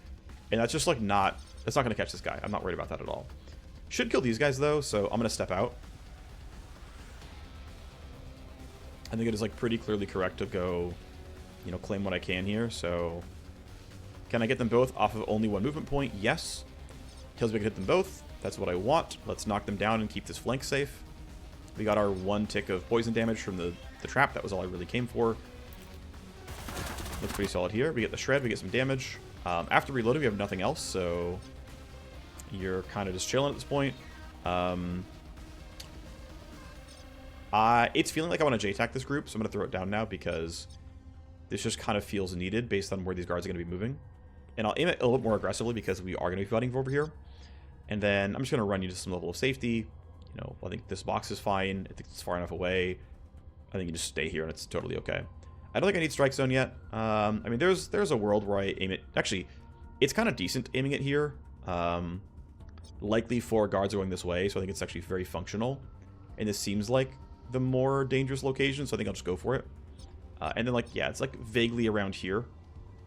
A: that's just like that's not going to catch this guy. I'm not worried about that at all. Should kill these guys though, so I'm going to step out. I think it is like pretty clearly correct to go, you know, claim what I can here. So can I get them both off of only 1 movement point? Yes. Tells me I can hit them both. That's what I want. Let's knock them down and keep this flank safe. We got our 1 tick of poison damage from the trap. That was all I really came for. Looks pretty solid here. We get the shred. We get some damage. After reloading, we have nothing else. So You're kind of just chilling at this point. It's feeling like I want to J-tack this group, so I'm going to throw it down now because this just kind of feels needed based on where these guards are going to be moving. And I'll aim it a little bit more aggressively because we are going to be fighting over here. And then I'm just going to run you to some level of safety. You know, I think this box is fine. I think it's far enough away. I think you just stay here and it's totally okay. I don't think I need strike zone yet. I mean, there's a world where I aim it. Actually, it's kind of decent aiming it here. Likely 4 guards are going this way, so I think it's actually very functional. And this seems like the more dangerous location, so I think I'll just go for it. And then, like, yeah, it's like vaguely around here.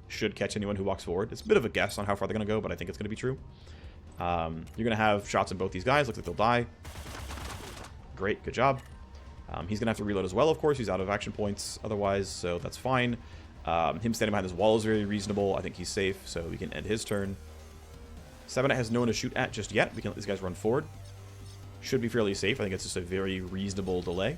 A: Should catch anyone who walks forward. It's a bit of a guess on how far they're going to go, but I think it's going to be true. You're going to have shots in both these guys. Looks like they'll die. Great, good job. He's going to have to reload as well, of course. He's out of action points otherwise, so that's fine. Him standing behind this wall is very reasonable. I think he's safe, so we can end his turn. Sabanet has no one to shoot at just yet. We can let these guys run forward. Should be fairly safe. I think it's just a very reasonable delay.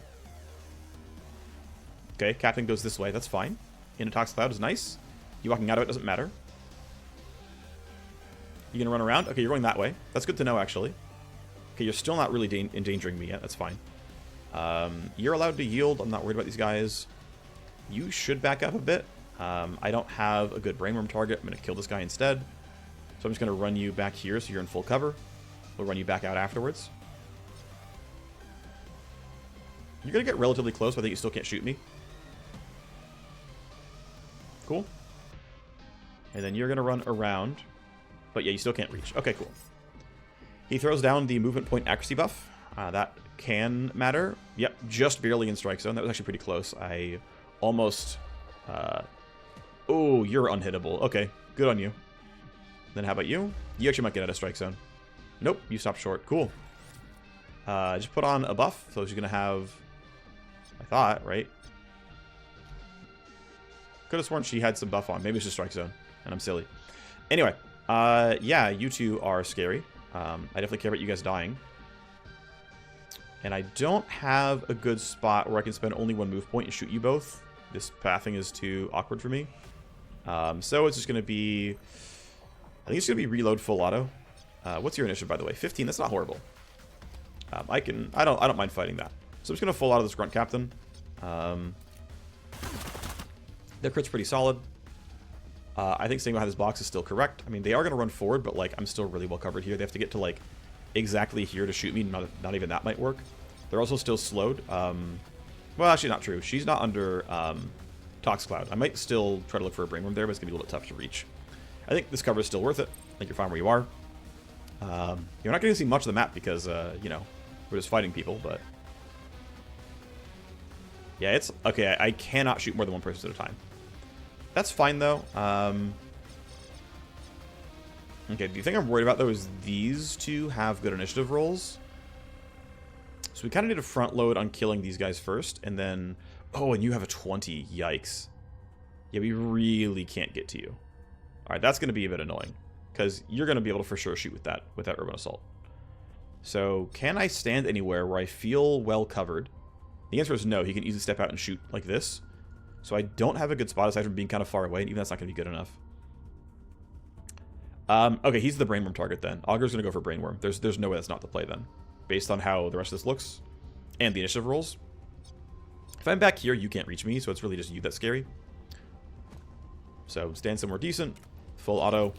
A: Okay, Captain goes this way. That's fine. Intox Cloud is nice. You walking out of it doesn't matter. You gonna run around? Okay, you're going that way. That's good to know, actually. Okay, you're still not really endangering me yet. That's fine. You're allowed to yield. I'm not worried about these guys. You should back up a bit. I don't have a good brainworm target. I'm gonna kill this guy instead. So I'm just gonna run you back here so you're in full cover. We'll run you back out afterwards. You're gonna get relatively close, but I think you still can't shoot me. Cool. And then you're going to run around. But yeah, you still can't reach. Okay, cool. He throws down the movement point accuracy buff. That can matter. Yep, just barely in strike zone. That was actually pretty close. I almost... Oh, you're unhittable. Okay, good on you. Then how about you? You actually might get out of strike zone. Nope, you stopped short. Cool. Just put on a buff. So she's going to have... I thought, right? Could have sworn she had some buff on. Maybe it's just strike zone. And I'm silly. Anyway, yeah, you two are scary. I definitely care about you guys dying. And I don't have a good spot where I can spend only 1 move point and shoot you both. This pathing is too awkward for me. So it's just going to be... I think it's going to be reload full auto. What's your initiative, by the way? 15. That's not horrible. I don't mind fighting that. So I'm just going to full auto this Grunt Captain. Their crit's pretty solid. I think staying behind this box is still correct. I mean, they are going to run forward, but, like, I'm still really well covered here. They have to get to, like, exactly here to shoot me. Not even that might work. They're also still slowed. Well, actually not true. She's not under Tox Cloud. I might still try to look for a brainworm there, but it's going to be a little tough to reach. I think this cover is still worth it. I think you're fine where you are. You're not going to see much of the map because, you know, we're just fighting people, but... Yeah, it's... Okay, I cannot shoot more than 1 person at a time. That's fine, though. Okay, the thing I'm worried about, though, is these two have good initiative rolls. So we kind of need to front load on killing these guys first, and then... Oh, and you have a 20. Yikes. Yeah, we really can't get to you. Alright, that's going to be a bit annoying, because you're going to be able to for sure shoot with that Urban Assault. So, can I stand anywhere where I feel well covered? The answer is no. He can easily step out and shoot like this. So I don't have a good spot aside from being kind of far away, and even that's not going to be good enough. Okay, he's the Brainworm target then. Augur's going to go for Brainworm. There's no way that's not the play then, based on how the rest of this looks and the initiative rolls. If I'm back here, you can't reach me, so it's really just you that's scary. So stand somewhere decent. Full auto.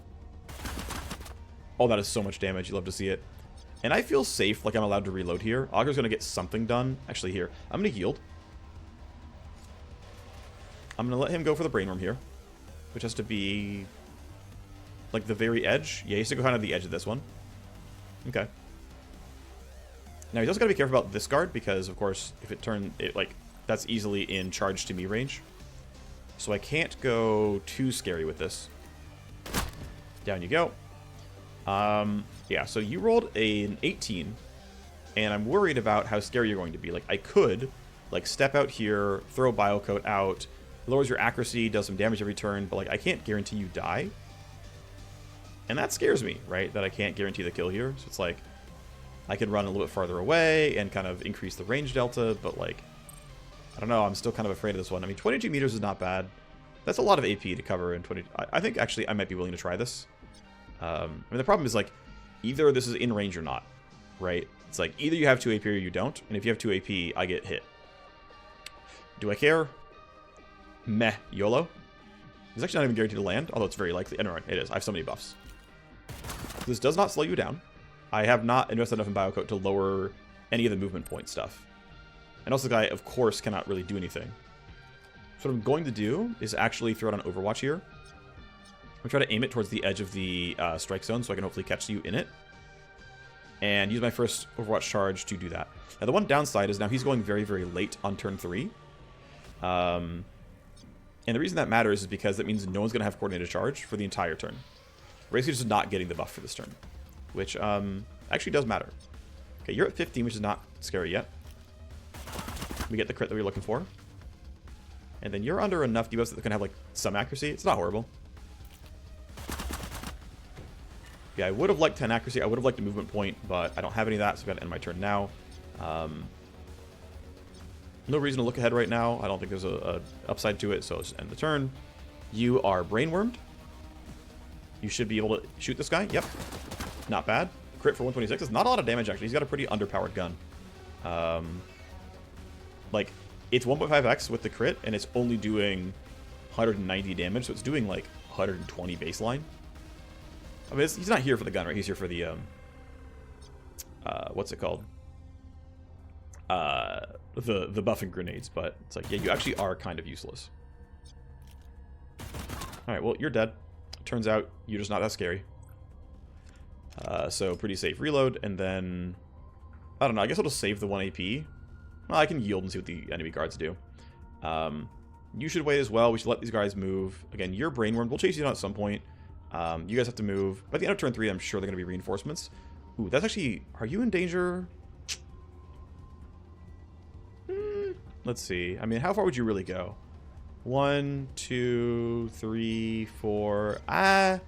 A: Oh, that is so much damage. You love to see it. And I feel safe, like I'm allowed to reload here. Augur's going to get something done. Actually, here. I'm going to yield. I'm going to let him go for the Brainworm here, which has to be, like, the very edge. Yeah, he has to go kind of the edge of this one. Okay. Now, he's also got to be careful about this guard, because, of course, if it turns, like, that's easily in charge to me range. So I can't go too scary with this. Down you go. Yeah, so you rolled an 18, and I'm worried about how scary you're going to be. Like, I could, like, step out here, throw Biocoat out, lowers your accuracy, does some damage every turn, but, like, I can't guarantee you die. And that scares me, right? That I can't guarantee the kill here. So it's like, I could run a little bit farther away and kind of increase the range delta, but, like, I don't know, I'm still kind of afraid of this one. I mean, 22 meters is not bad. That's a lot of AP to cover in 20... I think, actually, I might be willing to try this. I mean, the problem is, like, either this is in range or not, right? It's like either you have 2 AP or you don't, and if you have 2 AP, I get hit. Do I care? Meh. YOLO. It's actually not even guaranteed to land, although it's very likely. Anyway, it is. I have so many buffs. This does not slow you down. I have not invested enough in Biocoat to lower any of the movement point stuff. And also the guy, of course, cannot really do anything. So what I'm going to do is actually throw it on Overwatch here. I'm going to try to aim it towards the edge of the strike zone so I can hopefully catch you in it. And use my first Overwatch charge to do that. Now the one downside is now he's going very, very late on turn 3. And the reason that matters is because that means no one's going to have coordinated charge for the entire turn. Basically just not getting the buff for this turn. Which actually does matter. Okay, you're at 15, which is not scary yet. We get the crit that we were looking for. And then you're under enough debuffs that can have like some accuracy. It's not horrible. Yeah, I would have liked 10 accuracy. I would have liked a movement point, but I don't have any of that, so I've got to end my turn now. No reason to look ahead right now. I don't think there's a upside to it, so let's just end the turn. You are brainwormed. You should be able to shoot this guy. Yep. Not bad. Crit for 126 is not a lot of damage, actually. He's got a pretty underpowered gun. Like, it's 1.5x with the crit, and it's only doing 190 damage, so it's doing, like, 120 baseline. I mean, he's not here for the gun, right? He's here for the, what's it called? The buffing grenades, but it's like, yeah, you actually are kind of useless. Alright, well, you're dead. Turns out you're just not that scary. So pretty safe reload, and then I don't know, I guess I'll just save the 1 AP. Well, I can yield and see what the enemy guards do. You should wait as well. We should let these guys move. Again, you're brainwormed. We'll chase you down at some point. You guys have to move. By the end of turn 3, I'm sure they're going to be reinforcements. Ooh, that's actually... Are you in danger? Let's see. I mean, how far would you really go? 1, 2, 3, 4... I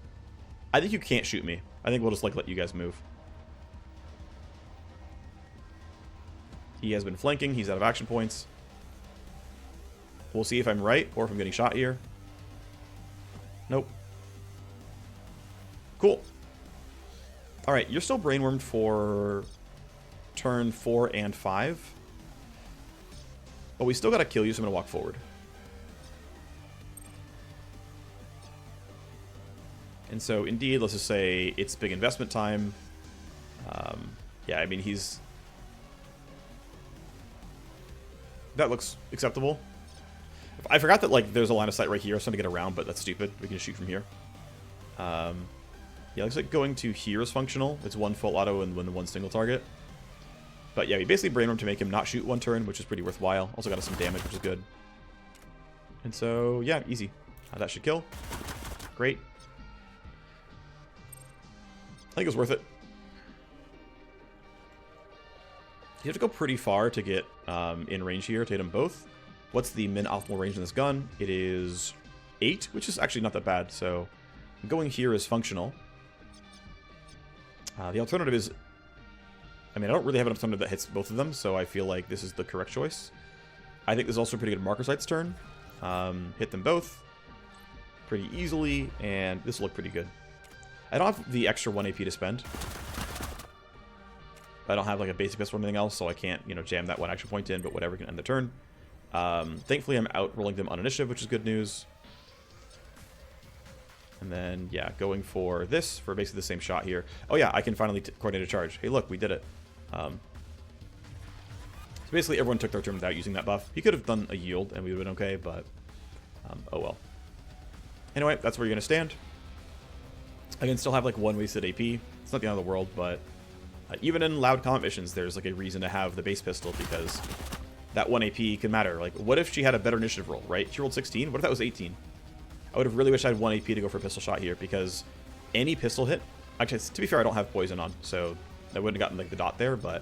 A: think you can't shoot me. I think we'll just, like, let you guys move. He has been flanking. He's out of action points. We'll see if I'm right or if I'm getting shot here. Nope. Cool. Alright, you're still brainwormed for turn 4 and 5. But we still gotta kill you, so I'm gonna walk forward. And so, indeed, let's just say it's big investment time. Yeah, I mean, he's... That looks acceptable. I forgot that, like, there's a line of sight right here. So I'm going to get around, but that's stupid. We can just shoot from here. Yeah, looks like going to here is functional. It's 1 full auto and 1 single target. But yeah, we basically brainwormed to make him not shoot 1 turn, which is pretty worthwhile. Also got us some damage, which is good. And so, yeah, easy. That should kill. Great. I think it was worth it. You have to go pretty far to get in range here to hit them both. What's the min optimal range in this gun? It is 8, which is actually not that bad. So going here is functional. The alternative is... I mean, I don't really have an alternative that hits both of them, so I feel like this is the correct choice. I think this is also a pretty good marker sight's turn. Hit them both pretty easily, and this will look pretty good. I don't have the extra 1 AP to spend. I don't have like a basic pistol or anything else, so I can't, you know, jam that 1 action point in, but whatever, can end the turn. Thankfully, I'm out-rolling them on initiative, which is good news. And then, yeah, going for this, for basically the same shot here. Oh yeah, I can finally coordinate a charge. Hey, look, we did it. So basically, everyone took their turn without using that buff. He could have done a yield, and we would have been okay, but oh well. Anyway, that's where you're going to stand. I can still have like 1 wasted AP. It's not the end of the world, but even in loud combat missions, there's like a reason to have the base pistol, because that 1 AP can matter. Like, what if she had a better initiative roll, right? She rolled 16. What if that was 18? I would have really wished I had 1 AP to go for a pistol shot here, because any pistol hit... Actually, to be fair, I don't have poison on, so I wouldn't have gotten like the dot there, but...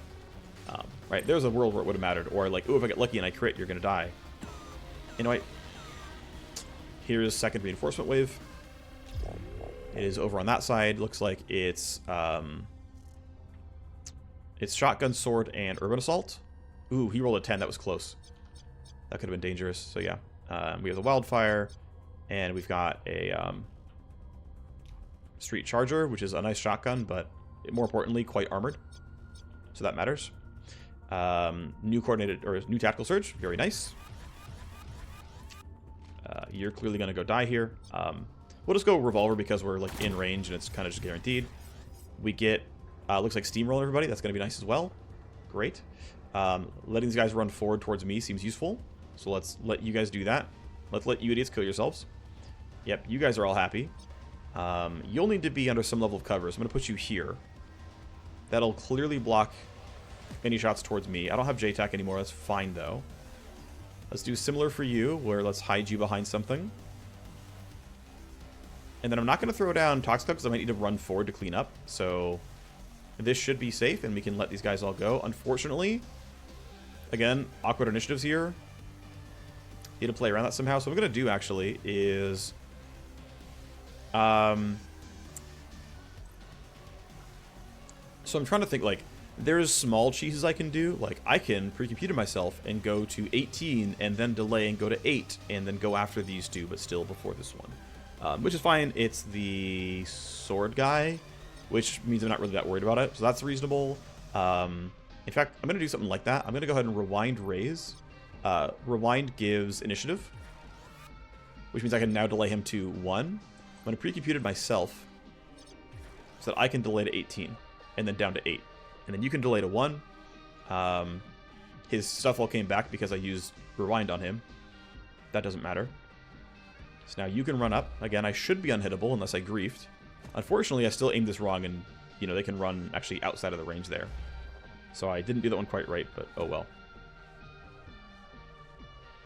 A: right, there's a world where it would have mattered. Or like, oh, if I get lucky and I crit, you're going to die. Anyway, here's second reinforcement wave. It is over on that side. Looks like it's shotgun, sword, and urban assault. Ooh, he rolled a 10. That was close. That could have been dangerous. So yeah, we have the wildfire, and we've got a street charger, which is a nice shotgun, but more importantly, quite armored. So that matters. New coordinated, or new tactical surge. Very nice. You're clearly going to go die here. We'll just go revolver because we're like in range and it's kind of just guaranteed. We get, looks like steamroll everybody. That's going to be nice as well. Great. Letting these guys run forward towards me seems useful. So let's let you guys do that. Let's let you idiots kill yourselves. Yep, you guys are all happy. You'll need to be under some level of cover, so I'm going to put you here. That'll clearly block any shots towards me. I don't have JTAC anymore. That's fine, though. Let's do similar for you, where let's hide you behind something. And then I'm not going to throw down Toxic because I might need to run forward to clean up. So this should be safe, and we can let these guys all go. Unfortunately, again, awkward initiatives here. Need to play around that somehow. So what I'm going to do, actually, is... So I'm trying to think, like, there's small cheeses I can do. Like, I can pre-computer myself and go to 18 and then delay and go to 8 and then go after these two, but still before this one. Which is fine. It's the sword guy, which means I'm not really that worried about it. So that's reasonable. In fact, I'm going to do something like that. I'm going to go ahead and rewind raise. Rewind gives initiative, which means I can now delay him to 1. I'm going to pre-compute it myself so that I can delay to 18 and then down to 8. And then you can delay to 1. His stuff all came back because I used rewind on him. That doesn't matter. So now you can run up. Again, I should be unhittable unless I griefed. Unfortunately, I still aimed this wrong, and you know they can run actually outside of the range there. So I didn't do that one quite right, but oh well.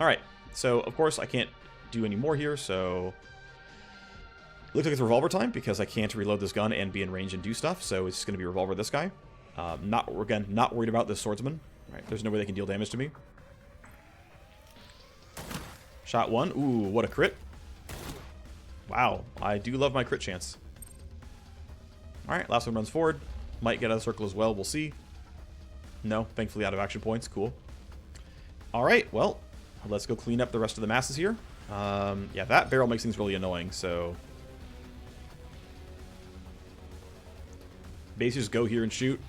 A: Alright, so of course I can't do any more here, so... Looks like it's revolver time because I can't reload this gun and be in range and do stuff, so it's just going to be revolver this guy. Not worried about this swordsman. Right, there's no way they can deal damage to me. Shot 1. Ooh, what a crit. Wow, I do love my crit chance. Alright, last one runs forward. Might get out of the circle as well, we'll see. No, thankfully out of action points, cool. Alright, well, let's go clean up the rest of the masses here. Yeah, that barrel makes things really annoying, so... Basically just go here and shoot.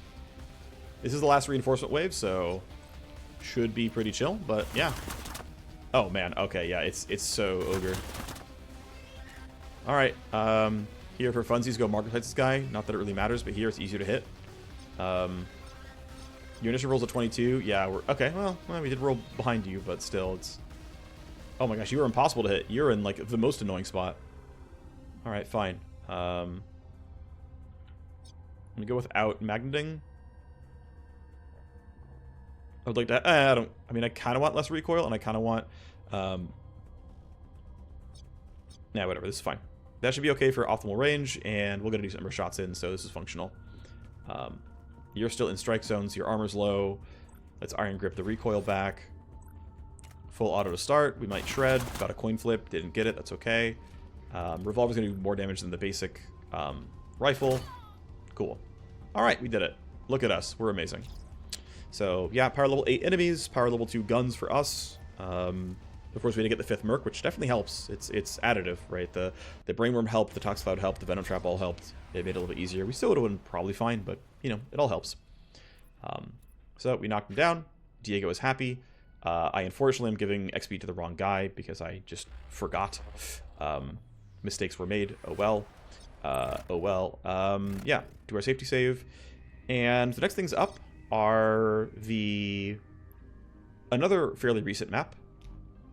A: This is the last reinforcement wave, so... Should be pretty chill, but yeah. Oh man, okay, yeah, it's so ogre. Alright, here for funsies, go Market Heights this guy. Not that it really matters, but here it's easier to hit. Your initial roll's a 22. Yeah, we're... Okay, well, we did roll behind you, but still, it's... Oh my gosh, you were impossible to hit. You're in, like, the most annoying spot. Alright, fine. Let me go without magneting. I would like to... I mean, I kind of want less recoil, and I kind of want... Yeah, whatever, this is fine. That should be okay for optimal range, and we're going to do some more shots in, so this is functional. You're still in strike zones, your armor's low. Let's iron grip the recoil back. Full auto to start. We might shred. Got a coin flip. Didn't get it. That's okay. Revolver's going to do more damage than the basic rifle. Cool. Alright, we did it. Look at us. We're amazing. So, yeah, power level 8 enemies. Power level 2 guns for us. Of course, we didn't get the 5th Merc, which definitely helps. It's additive, right? The Brainworm helped. The Toxic Cloud helped. The Venom Trap all helped. It made it a little bit easier. We still would have been probably fine, but, you know, it all helps. So, we knocked him down. Diego is happy. I unfortunately am giving XP to the wrong guy because I just forgot. Mistakes were made. Oh well. Oh well. Yeah, do our safety save. And the next things up are another fairly recent map.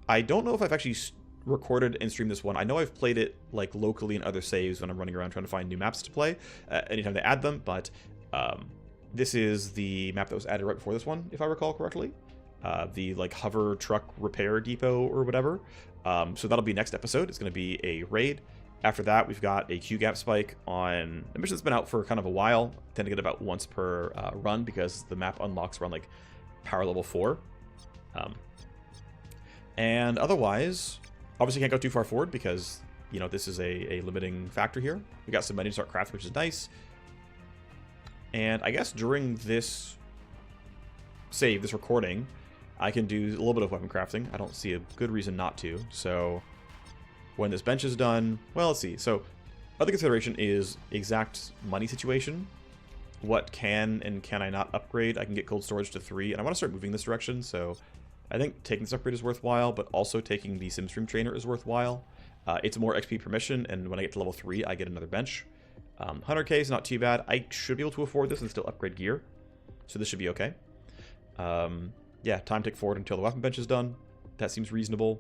A: I don't know if I've actually recorded and streamed this one. I know I've played it like locally in other saves when I'm running around trying to find new maps to play anytime they add them, but this is the map that was added right before this one, if I recall correctly. The like hover truck repair depot or whatever. So that'll be next episode. It's going to be a raid. After that, we've got a Q gap spike on a mission that's been out for kind of a while. I tend to get about once per run because the map unlocks around like power level 4. And otherwise, obviously can't go too far forward because, you know, this is a limiting factor here. We got some money to start craft, which is nice. And I guess during this save, this recording, I can do a little bit of weapon crafting. I don't see a good reason not to. So when this bench is done, well, let's see. So other consideration is exact money situation. what can and can I not upgrade. I can get cold storage to 3, and I want to start moving this direction, so I think taking this upgrade is worthwhile, but also taking the Simstream Trainer is worthwhile. It's more XP per mission, and when I get to level 3, I get another bench. 100k is not too bad. I should be able to afford this and still upgrade gear, so this should be okay. Yeah, time tick forward until the weapon bench is done. That seems reasonable.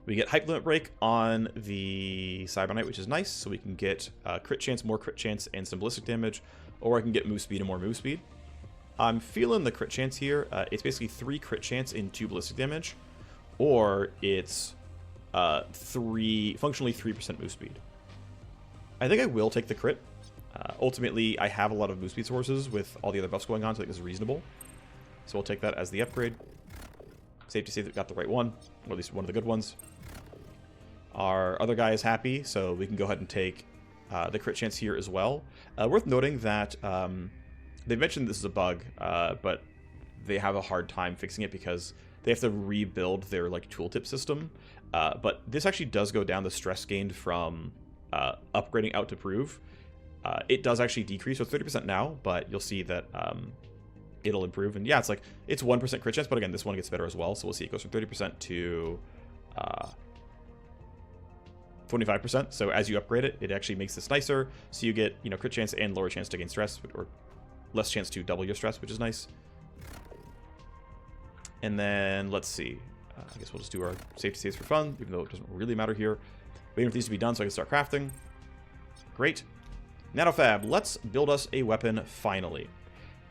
A: We get hype limit break on the Cyber which is nice, so we can get crit chance, more crit chance, and some ballistic damage, or I can get move speed and more move speed. I'm feeling the crit chance here. It's basically 3 crit chance and 2 ballistic damage, or it's functionally 3% move speed. I think I will take the crit. Ultimately, I have a lot of move speed sources with all the other buffs going on, so I think this is reasonable. So we'll take that as the upgrade. Safe to say that we got the right one, or at least one of the good ones. Our other guy is happy, so we can go ahead and take the crit chance here as well. Worth noting that they mentioned this is a bug, but they have a hard time fixing it because they have to rebuild their like tooltip system. But this actually does go down the stress gained from upgrading out to prove. It does actually decrease, so it's 30% now, but you'll see that it'll improve. And yeah, it's 1% crit chance, but again, this one gets better as well. So we'll see it goes from 30% to 25%. So as you upgrade it, it actually makes this nicer. So you get, crit chance and lower chance to gain stress, or less chance to double your stress, which is nice. And then let's see. I guess we'll just do our safety saves for fun, even though it doesn't really matter here. Waiting for these to be done so I can start crafting. Great. NanoFab, let's build us a weapon finally.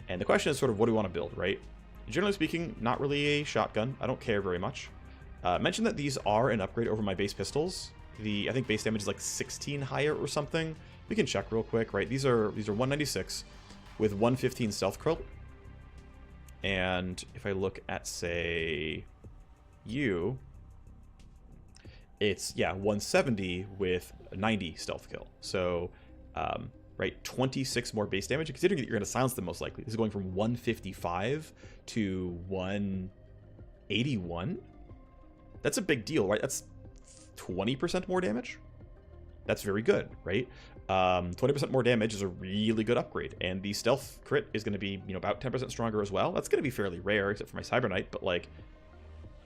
A: And the question is sort of, what do we want to build, right? Generally speaking, not really a shotgun. I don't care very much. Mention that these are an upgrade over my base pistols. I think base damage is like 16 higher or something. We can check real quick, right? These are 196 with 115 stealth crit. And if I look at, say, you, it's, yeah, 170 with 90 stealth kill. So, right, 26 more base damage. Considering that you're going to silence them most likely. This is going from 155 to 181. That's a big deal, right? That's 20% more damage. That's very good, right? 20% more damage is a really good upgrade, and the stealth crit is going to be, about 10% stronger as well. That's going to be fairly rare, except for my Cyber Knight, but like,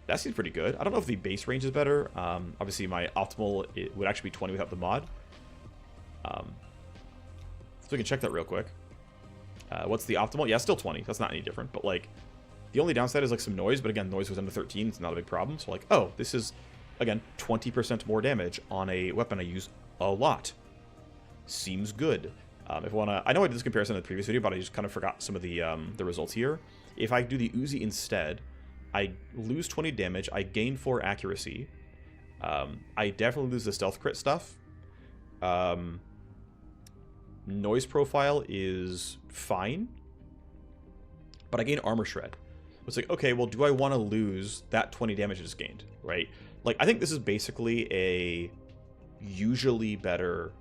A: that seems pretty good. I don't know if the base range is better. Obviously, my optimal it would actually be 20 without the mod. So we can check that real quick. What's the optimal? Yeah, still 20. That's not any different, but like, the only downside is like some noise, but again, noise goes down to 13. It's not a big problem. So like, oh, this is, again, 20% more damage on a weapon I use a lot. Seems good. If I want to, I know I did this comparison in the previous video, but I just kind of forgot some of the results here. If I do the Uzi instead, I lose 20 damage. I gain 4 accuracy. I definitely lose the stealth crit stuff. Noise profile is fine, but I gain armor shred. It's like, okay, well, do I want to lose that 20 damage I just gained, right? Like, I think this is basically a usually better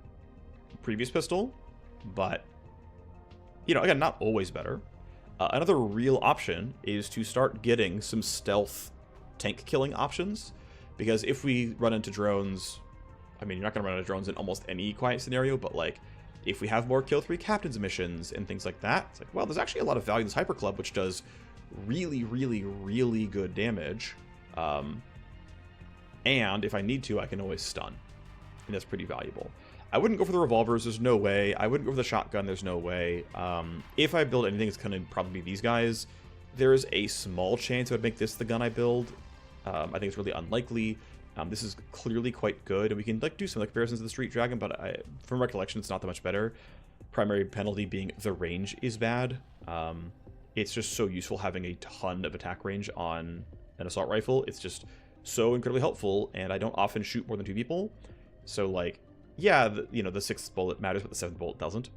A: previous pistol, but, again, not always better. Another real option is to start getting some stealth tank killing options, because if we run into drones, I mean, you're not going to run into drones in almost any quiet scenario, but, like, if we have more Kill 3 Captains missions and things like that, it's like, well, there's actually a lot of value in this Hyper Club, which does really, really, really good damage. And if I need to, I can always stun. And that's pretty valuable. I wouldn't go for the revolvers, there's no way. I wouldn't go for the shotgun, there's no way. If I build anything, it's going to probably be these guys. There's a small chance I would make this the gun I build. I think it's really unlikely. This is clearly quite good, and we can do some comparisons to the Street Dragon, but from recollection, it's not that much better. Primary penalty being the range is bad. It's just so useful having a ton of attack range on an assault rifle. It's just so incredibly helpful, and I don't often shoot more than 2 people. So, like, yeah, the 6th bullet matters, but the 7th bullet doesn't.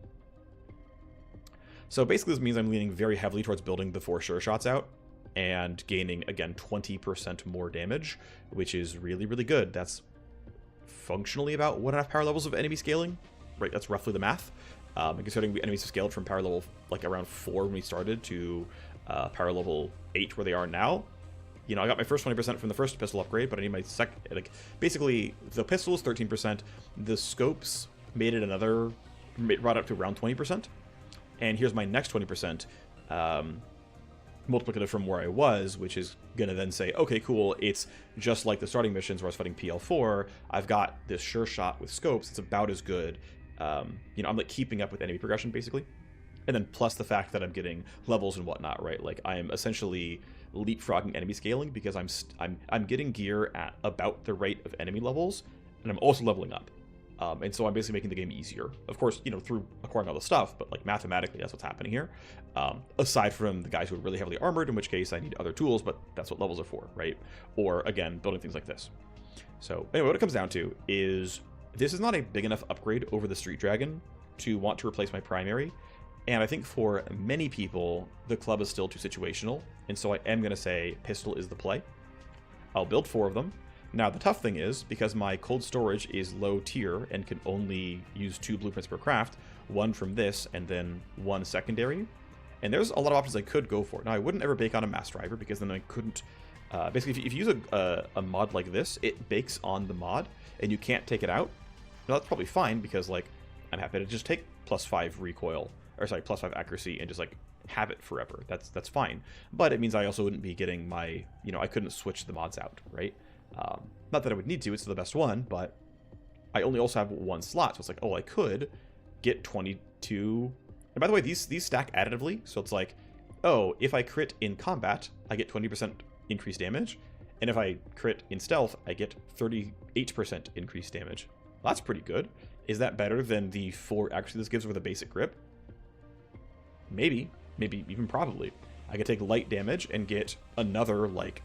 A: So basically this means I'm leaning very heavily towards building the 4 sure shots out and gaining, again, 20% more damage, which is really, really good. That's functionally about 1.5 power levels of enemy scaling, right? That's roughly the math. And considering enemies have scaled from power level, like, around 4 when we started to power level 8 where they are now, you know, I got my first 20% from the first pistol upgrade, but I need my second, like, basically, the pistol is 13%, the scopes made it another, brought it up to around 20%, and here's my next 20%, multiplicative from where I was, which is going to then say, okay, cool, it's just like the starting missions where I was fighting PL4, I've got this sure shot with scopes, it's about as good, you know, I'm like keeping up with enemy progression, basically. And then plus the fact that I'm getting levels and whatnot, right? Like I am essentially leapfrogging enemy scaling because I'm getting gear at about the rate of enemy levels, and I'm also leveling up. And so I'm basically making the game easier. Of course, you know, through acquiring all the stuff, but like mathematically, that's what's happening here. Aside from the guys who are really heavily armored, in which case I need other tools, but that's what levels are for, right? Or again, building things like this. So anyway, what it comes down to is this is not a big enough upgrade over the Street Dragon to want to replace my primary. And I think for many people, the club is still too situational. And so I am going to say pistol is the play. I'll build 4 of them. Now, the tough thing is, because my cold storage is low tier and can only use 2 blueprints per craft, 1 from this and then 1 secondary. And there's a lot of options I could go for. Now, I wouldn't ever bake on a mass driver because then I couldn't... basically, if you use a mod like this, it bakes on the mod and you can't take it out. Now, that's probably fine because, like, I'm happy to just take +5 recoil. Or sorry, +5 accuracy, and just like have it forever. That's fine. But it means I also wouldn't be getting my, you know, I couldn't switch the mods out, right? Not that I would need to, it's the best one, but I only also have 1 slot, so it's like, oh, I could get 22. And by the way, these stack additively, so it's like, oh, if I crit in combat, I get 20% increased damage, and if I crit in stealth, I get 38% increased damage. Well, that's pretty good. Is that better than the 4 accuracy this gives with a basic grip? Maybe even probably. I could take light damage and get another like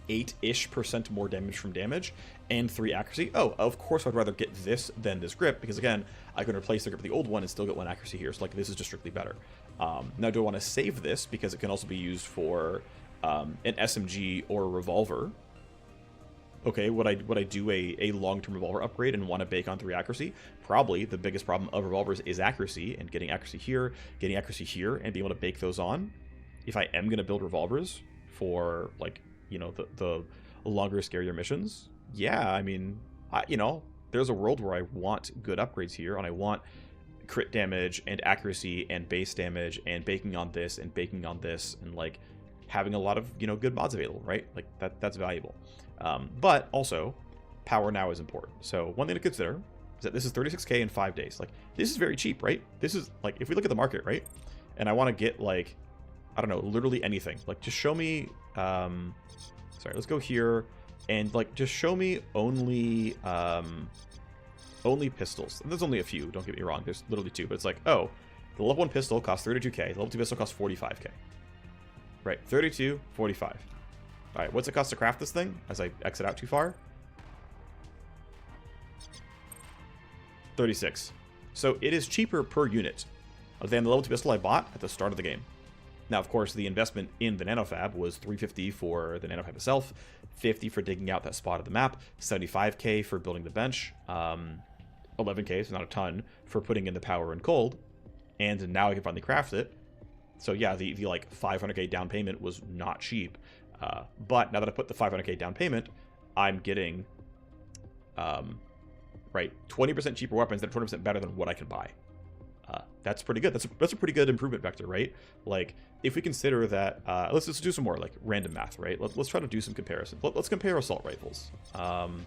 A: 8-ish% more damage from damage and 3 accuracy. Oh, of course I'd rather get this than this grip because again, I can replace the grip with the old one and still get 1 accuracy here. So like this is just strictly better. Now do I want to save this because it can also be used for an SMG or a revolver? Okay, would I do a long-term revolver upgrade and want to bake on 3 accuracy? Probably. The biggest problem of revolvers is accuracy, and getting accuracy here, and being able to bake those on. If I am going to build revolvers for, like, you know, the longer, scarier missions, yeah, I mean, you know, there's a world where I want good upgrades here, and I want crit damage and accuracy and base damage and baking on this and baking on this and, like, having a lot of, you know, good mods available, right? Like, that's valuable. But also, power now is important. So one thing to consider is that this is 36k in 5 days. Like, this is very cheap, right? This is, like, if we look at the market, right? And I want to get, like, I don't know, literally anything. Like, just show me, sorry, let's go here, and, like, just show me only, only pistols. There's only a few, don't get me wrong. There's literally 2, but it's like, oh, the level 1 pistol costs 32k, the level 2 pistol costs 45k. Right, 32, 45. All right, what's it cost to craft this thing as I exit out too far? 36. So it is cheaper per unit than the level 2 pistol I bought at the start of the game. Now, of course, the investment in the NanoFab was 350 for the NanoFab itself, 50 for digging out that spot of the map, 75k for building the bench, 11k, so not a ton, for putting in the power and cold, and now I can finally craft it. So yeah, the like 500k down payment was not cheap. But now that I put the 500k down payment, I'm getting, right, 20% cheaper weapons that are 20% better than what I can buy. That's pretty good. That's a pretty good improvement vector, right? Like, if we consider that, let's do some more, like, random math, right? Let's try to do some comparisons. Let's compare assault rifles. And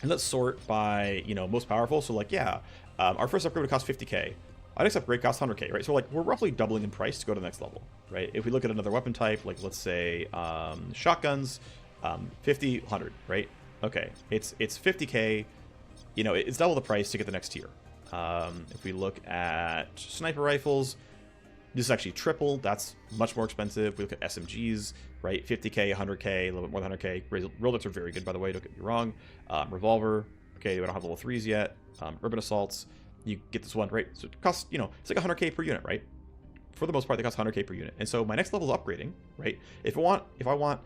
A: let's sort by, you know, most powerful. So, like, yeah, our first upgrade would cost 50k. Our next upgrade costs 100k, right? So, like, we're roughly doubling in price to go to the next level, right? If we look at another weapon type, like, let's say shotguns, 50, 100, right? Okay, it's 50k, you know, it's double the price to get the next tier. If we look at sniper rifles, this is actually triple. That's much more expensive. We look at SMGs, right? 50k, 100k, a little bit more than 100k. Railguns are very good, by the way, don't get me wrong. Revolver, okay, we don't have level 3s yet. Urban assaults, you get this one, right? So it costs, you know, it's like 100k per unit, right? For the most part, they cost 100k per unit. And so my next level is upgrading, right? If I want,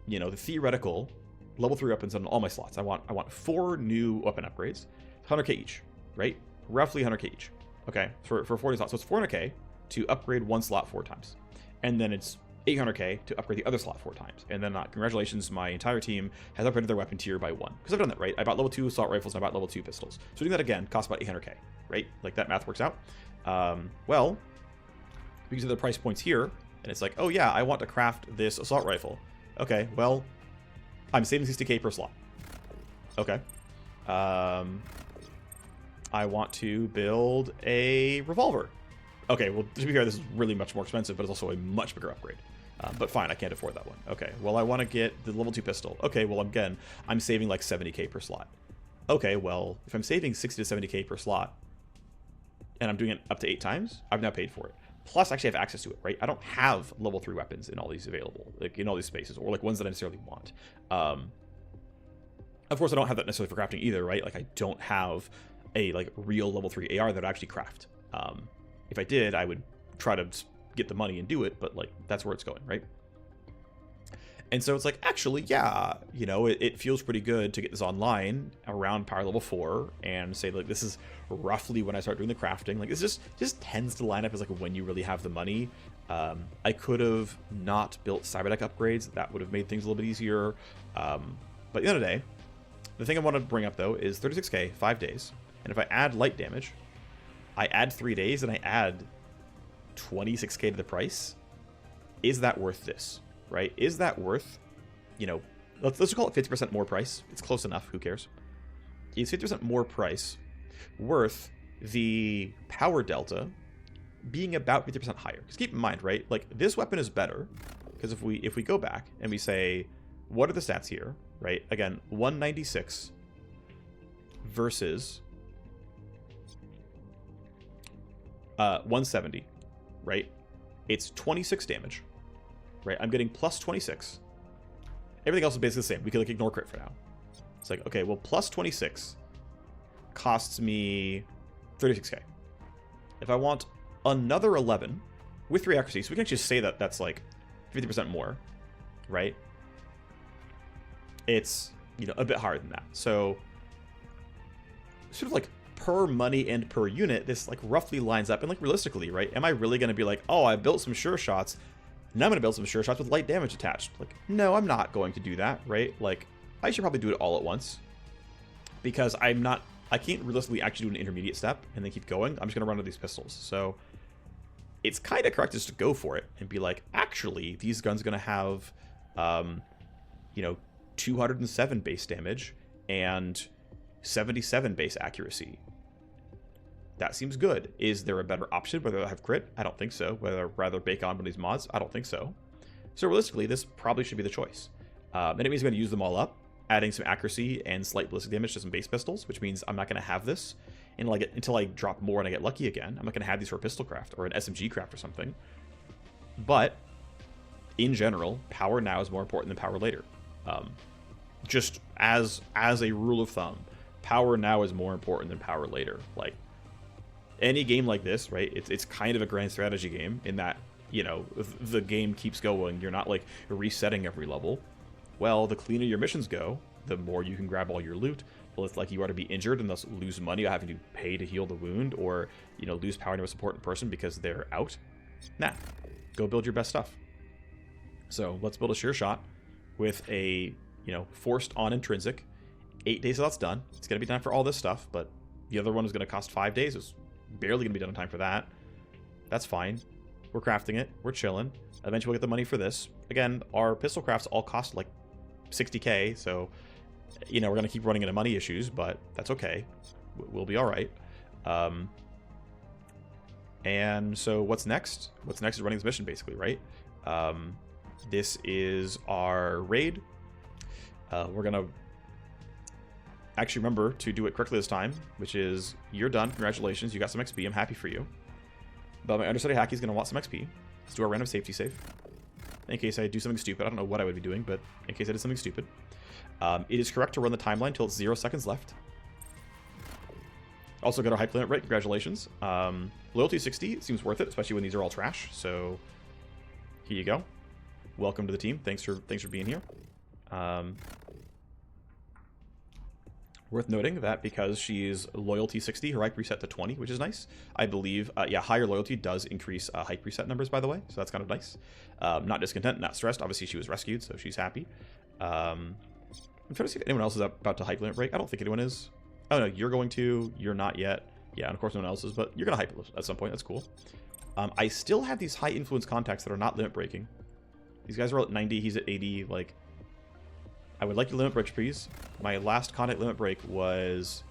A: you know, the theoretical level 3 weapons on all my slots, I want 4 new weapon upgrades, 100k each, right? Roughly 100k each. Okay, for 40 slots. So it's 400k to upgrade 1 slot 4 times. And then it's 800k to upgrade the other slot 4 times. And then congratulations, my entire team has upgraded their weapon tier by 1. Because I've done that, right? I bought level 2 assault rifles and I bought level 2 pistols. So doing that again costs about 800k, right? Like that math works out. Well, because of the price points here, and it's like, oh yeah, I want to craft this assault rifle. Okay, well, I'm saving 60k per slot. Okay. I want to build a revolver. Okay, well, to be fair, this is really much more expensive, but it's also a much bigger upgrade. But fine, I can't afford that one. Okay, well, I want to get the level 2 pistol. Okay, well, again, I'm saving like 70k per slot. Okay, well, if I'm saving 60 to 70k per slot, and I'm doing it up to 8 times, I've now paid for it. Plus, I actually have access to it, right? I don't have level 3 weapons in all these available, like in all these spaces, or like ones that I necessarily want. Of course, I don't have that necessarily for crafting either, right? Like, I don't have a like real level 3 AR that I actually craft. If I did, I would try to get the money and do it, but like that's where it's going, right? And so it's like, actually, yeah, you know, it feels pretty good to get this online around power level 4 and say, like, this is roughly when I start doing the crafting. Like, it's just tends to line up as like when you really have the money. I could have not built cyberdeck upgrades. That would have made things a little bit easier. But at the end of the day, the thing I want to bring up, though, is 36k, 5 days. And if I add light damage, I add 3 days and I add 26k to the price. Is that worth this, right? Is that worth, you know, let's call it 50% more price. It's close enough. Who cares? Is 50% more price worth the power delta being about 50% higher? Because keep in mind, right? Like, this weapon is better because if we go back and we say, what are the stats here, right? Again, 196 versus 170, right? It's 26 damage, right? I'm getting plus 26. Everything else is basically the same. We can like ignore crit for now. It's like, okay, well, plus 26 costs me 36k. If I want another 11 with 3 accuracy, so we can actually say that that's like 50% more, right? It's, you know, a bit higher than that. So sort of like per money and per unit, this like roughly lines up. And like realistically, right? Am I really going to be like, oh, I built some sure shots, and I'm going to build some sure shots with light damage attached? Like, no, I'm not going to do that, right? Like, I should probably do it all at once because I can't realistically actually do an intermediate step and then keep going. I'm just going to run with these pistols. So it's kind of correct just to go for it and be like, actually, these guns are going to have, you know, 207 base damage and 77 base accuracy. That seems good. Is there a better option? Whether I have crit? I don't think so. Whether I'd rather bake on one of these mods? I don't think so. So realistically, this probably should be the choice. And it means I'm going to use them all up, adding some accuracy and slight ballistic damage to some base pistols, which means I'm not going to have this until I drop more and I get lucky again. I'm not going to have these for a pistol craft or an SMG craft or something. But in general, power now is more important than power later. Just as a rule of thumb, power now is more important than power later. Like, any game like this, right, it's kind of a grand strategy game in that, you know, the game keeps going. You're not like resetting every level. Well, the cleaner your missions go, the more you can grab all your loot. Well, it's like you are to be injured and thus lose money having to pay to heal the wound, or, you know, lose power to a important person because they're out. Nah, go build your best stuff. So let's build a sure shot with a, you know, forced on intrinsic. 8 days till that's done. It's going to be done for all this stuff, but the other one is going to cost 5 days. It's barely going to be done in time for that. That's fine. We're crafting it. We're chilling. Eventually we'll get the money for this. Again, our pistol crafts all cost like 60k, so, you know, we're going to keep running into money issues, but that's okay. We'll be all right. And so what's next? What's next is running this mission, basically, right? This is our raid. We're going to actually remember to do it correctly this time, which is, you're done. Congratulations. You got some XP. I'm happy for you. But my understudy hacky is going to want some XP. Let's do our random safety save. In case I do something stupid. I don't know what I would be doing, but in case I did something stupid. It is correct to run the timeline until it's 0 seconds left. Also got our hype limit right. Congratulations. Loyalty 60. It seems worth it, especially when these are all trash. So here you go. Welcome to the team. Thanks for being here. Worth noting that because she's loyalty 60, her hype reset to 20, which is nice. I believe, yeah, higher loyalty does increase hype reset numbers, by the way, so that's kind of nice. Not discontent, not stressed. Obviously, she was rescued, so she's happy. I'm trying to see if anyone else is about to hype limit break. I don't think anyone is. Oh, no, you're going to. You're not yet. Yeah, and of course no one else is, but you're going to hype at some point. That's cool. I still have these high influence contacts that are not limit breaking. These guys are at 90. He's at 80. Like, I would like to limit break, please. My last contact limit break was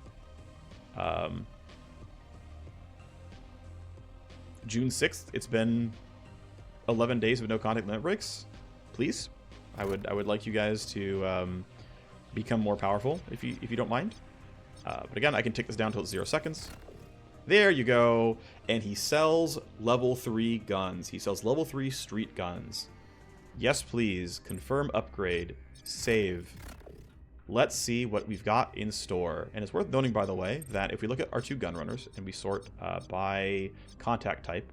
A: June 6th. It's been 11 days with no contact limit breaks. Please, I would like you guys to become more powerful if you don't mind. But again, I can take this down till it's 0 seconds. There you go. And he sells level 3 guns. He sells level 3 street guns. Yes, please. Confirm upgrade. Save. Let's see what we've got in store. And it's worth noting, by the way, that if we look at our 2 gun runners and we sort by contact type,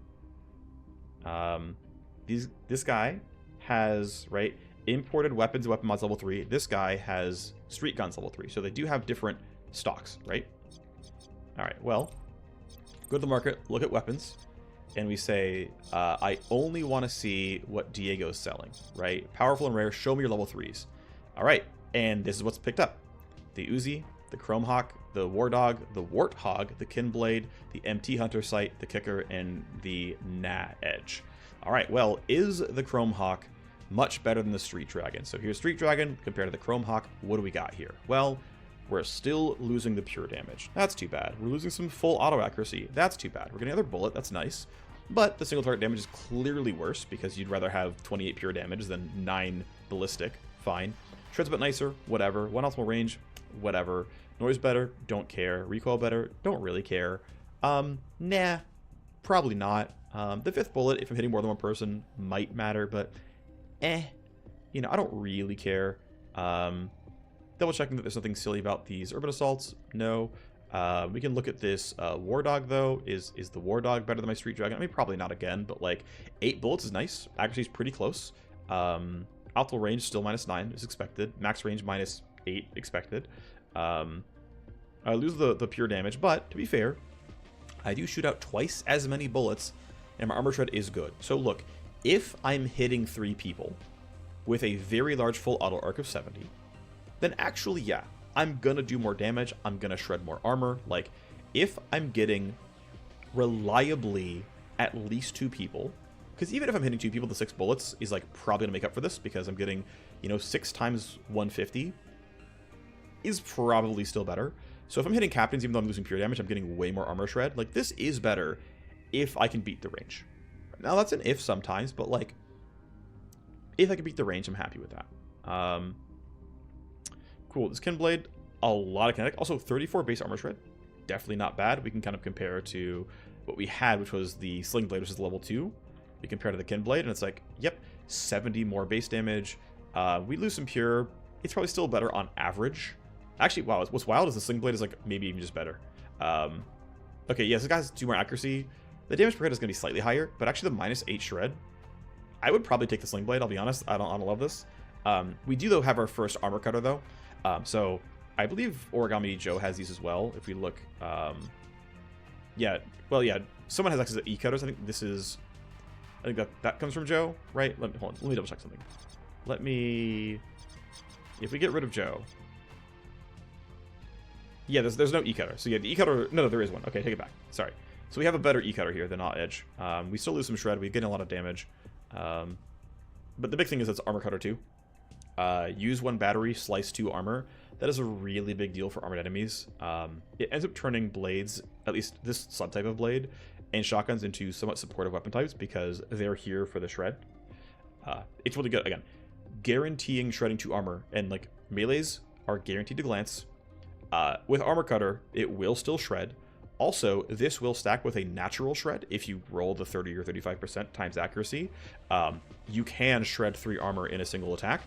A: this guy has, right, imported weapons and weapon mods level 3. This guy has street guns level 3. So they do have different stocks, right? All right, well, go to the market, look at weapons, and we say, I only want to see what Diego's selling, right? Powerful and rare, show me your level 3s. All right, and this is what's picked up. The Uzi, the Chrome Hawk, the War Dog, the Warthog, the Kinblade, the MT Hunter Sight, the Kicker, and the Na Edge. All right, well, is the Chrome Hawk much better than the Street Dragon? So here's Street Dragon compared to the Chrome Hawk. What do we got here? Well, we're still losing the pure damage. That's too bad. We're losing some full auto accuracy. That's too bad. We're getting another bullet. That's nice. But the single target damage is clearly worse because you'd rather have 28 pure damage than 9 ballistic. Fine. Shred's a bit nicer. Whatever. 1 optimal range. Whatever. Noise better. Don't care. Recoil better. Don't really care. Nah. Probably not. The 5th bullet, if I'm hitting more than one person, might matter, but you know, I don't really care. Double checking that there's nothing silly about these urban assaults. No. We can look at this War Dog, though. Is the War Dog better than my Street Dragon? I mean, probably not again, but like 8 bullets is nice. Accuracy is pretty close. Optimal range still -9 is expected. Max range -8 expected. I lose the pure damage, but to be fair, I do shoot out twice as many bullets, and my armor shred is good. So look, if I'm hitting 3 people with a very large full auto arc of 70, then actually, yeah, I'm gonna do more damage. I'm gonna shred more armor. Like, if I'm getting reliably at least 2 people, because even if I'm hitting 2 people, the 6 bullets is like probably gonna make up for this because I'm getting, you know, 6 times 150 is probably still better. So if I'm hitting captains, even though I'm losing pure damage, I'm getting way more armor shred. Like, this is better if I can beat the range. Now, that's an if sometimes, but like, if I can beat the range, I'm happy with that. Cool. This Kinblade, a lot of kinetic. Also, 34 base armor shred. Definitely not bad. We can kind of compare to what we had, which was the Sling Blade, which is level 2. We compare to the Kinblade, and it's like, yep, 70 more base damage. We lose some pure. It's probably still better on average. Actually, wow, what's wild is the Sling Blade is like maybe even just better. Okay, yes, this guy has 2 more accuracy. The damage per hit is going to be slightly higher, but actually the -8 shred, I would probably take the Sling Blade, I'll be honest. I don't love this. We do, though, have our first armor cutter, though. So I believe Origami Joe has these as well. If we look, yeah, well, yeah, someone has access to E-cutters. I think this is, I think that comes from Joe, right? Hold on, let me double check something. If we get rid of Joe, yeah, there's no E-cutter. So yeah, the E-cutter, no, there is one. Okay, take it back. Sorry. So we have a better E-cutter here than Not Edge. We still lose some shred. We get a lot of damage. But the big thing is it's armor cutter too. Use 1 battery, slice 2 armor. That is a really big deal for armored enemies. It ends up turning blades, at least this subtype of blade, and shotguns into somewhat supportive weapon types because they're here for the shred. It's really good. Again, guaranteeing shredding 2 armor, and like melees are guaranteed to glance. With armor cutter, it will still shred. Also, this will stack with a natural shred. If you roll the 30 or 35% times accuracy, you can shred 3 armor in a single attack.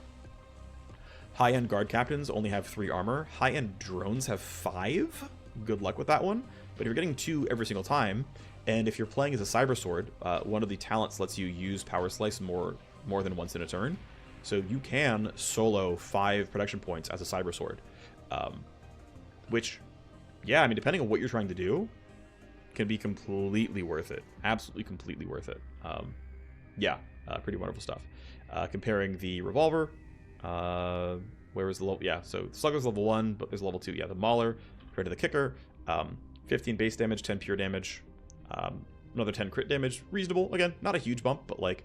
A: High-end guard captains only have 3 armor. High-end drones have 5. Good luck with that one. But if you're getting 2 every single time, and if you're playing as a cyber sword, one of the talents lets you use power slice more than once in a turn. So you can solo 5 protection points as a cyber sword. which, yeah, I mean, depending on what you're trying to do, can be completely worth it. Absolutely completely worth it. Yeah, pretty wonderful stuff. Comparing the revolver, where is the level? Yeah, so Slugger's level 1, but there's level 2. Yeah, the Mauler compared to the Kicker, 15 base damage, 10 pure damage, another 10 crit damage. Reasonable. Again, not a huge bump, but like,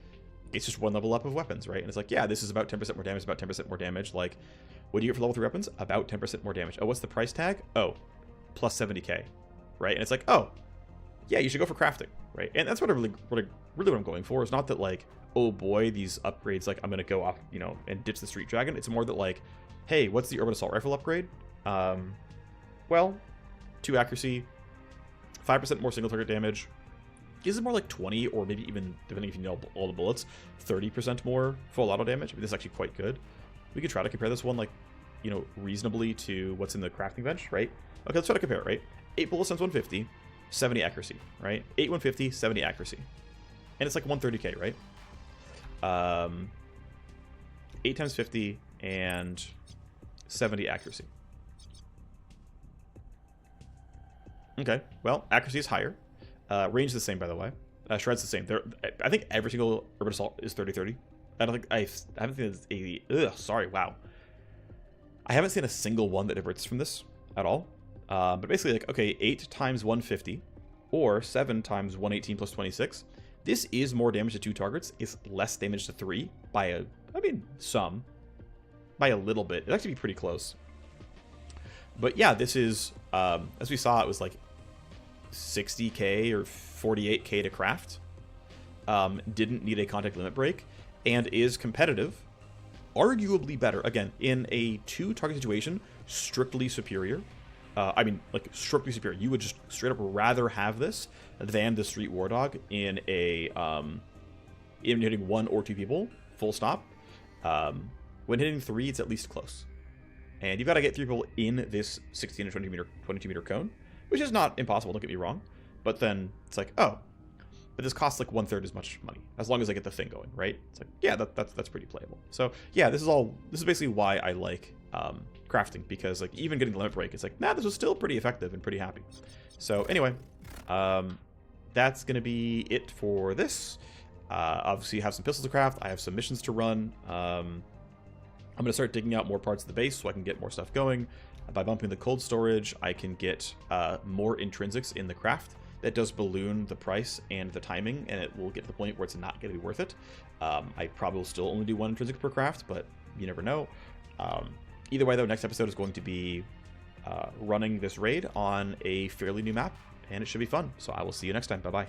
A: it's just one level up of weapons, right? And it's like, yeah, this is about 10% more damage, about 10% more damage. Like, what do you get for level 3 weapons? About 10% more damage. Oh, what's the price tag? Oh, plus 70k, right? And it's like, oh, yeah, you should go for crafting, right? And that's what I'm going for. It's not that like, oh boy, these upgrades, like I'm gonna go off, you know, and ditch the Street Dragon. It's more that like, hey, what's the Urban Assault Rifle upgrade? Well, 2 accuracy, 5% more single target damage. Is it more like 20, or maybe even, depending if you know all the bullets, 30% more full auto damage? I mean, this is actually quite good. We could try to compare this one, like, you know, reasonably to what's in the crafting bench, right? Okay, let's try to compare it, right? 8 bullets times 150, 70 accuracy, right? 8 150, 70 accuracy. And it's like 130k, right? 8 times 50 and 70 accuracy. Okay, well, accuracy is higher. Range is the same, by the way. Shred's the same. I think every single Urban Assault is 30-30. I don't think I haven't seen it's 80. Ugh, sorry, wow. I haven't seen a single one that diverts from this at all. But basically, like, okay, 8 times 150 or 7 times 118 plus 26. This is more damage to 2 targets. It's less damage to 3 by a, I mean, some. By a little bit. It'd actually be pretty close. But yeah, this is, as we saw, it was like 60k or 48k to craft. Didn't need a contact limit break, and is competitive. Arguably better. Again, in a 2-target situation, strictly superior. I mean, like, strictly superior. You would just straight up rather have this than the Street War Dog in a, in hitting 1 or 2 people, full stop. When hitting 3, it's at least close. And you've got to get 3 people in this 16 to 22 meter cone, which is not impossible, don't get me wrong. But then it's like, oh, but this costs like 1/3 as much money, as long as I get the thing going, right? It's like, yeah, that's pretty playable. So yeah, this is basically why I like crafting, because like even getting the limit break, it's like, nah, this was still pretty effective and pretty happy. So anyway, that's gonna be it for this. Obviously, you have some pistols to craft. I have some missions to run. I'm going to start digging out more parts of the base so I can get more stuff going. By bumping the cold storage, I can get more intrinsics in the craft. That does balloon the price and the timing, and it will get to the point where it's not going to be worth it. I probably will still only do 1 intrinsic per craft, but you never know. Either way, though, next episode is going to be running this raid on a fairly new map, and it should be fun. So I will see you next time. Bye-bye.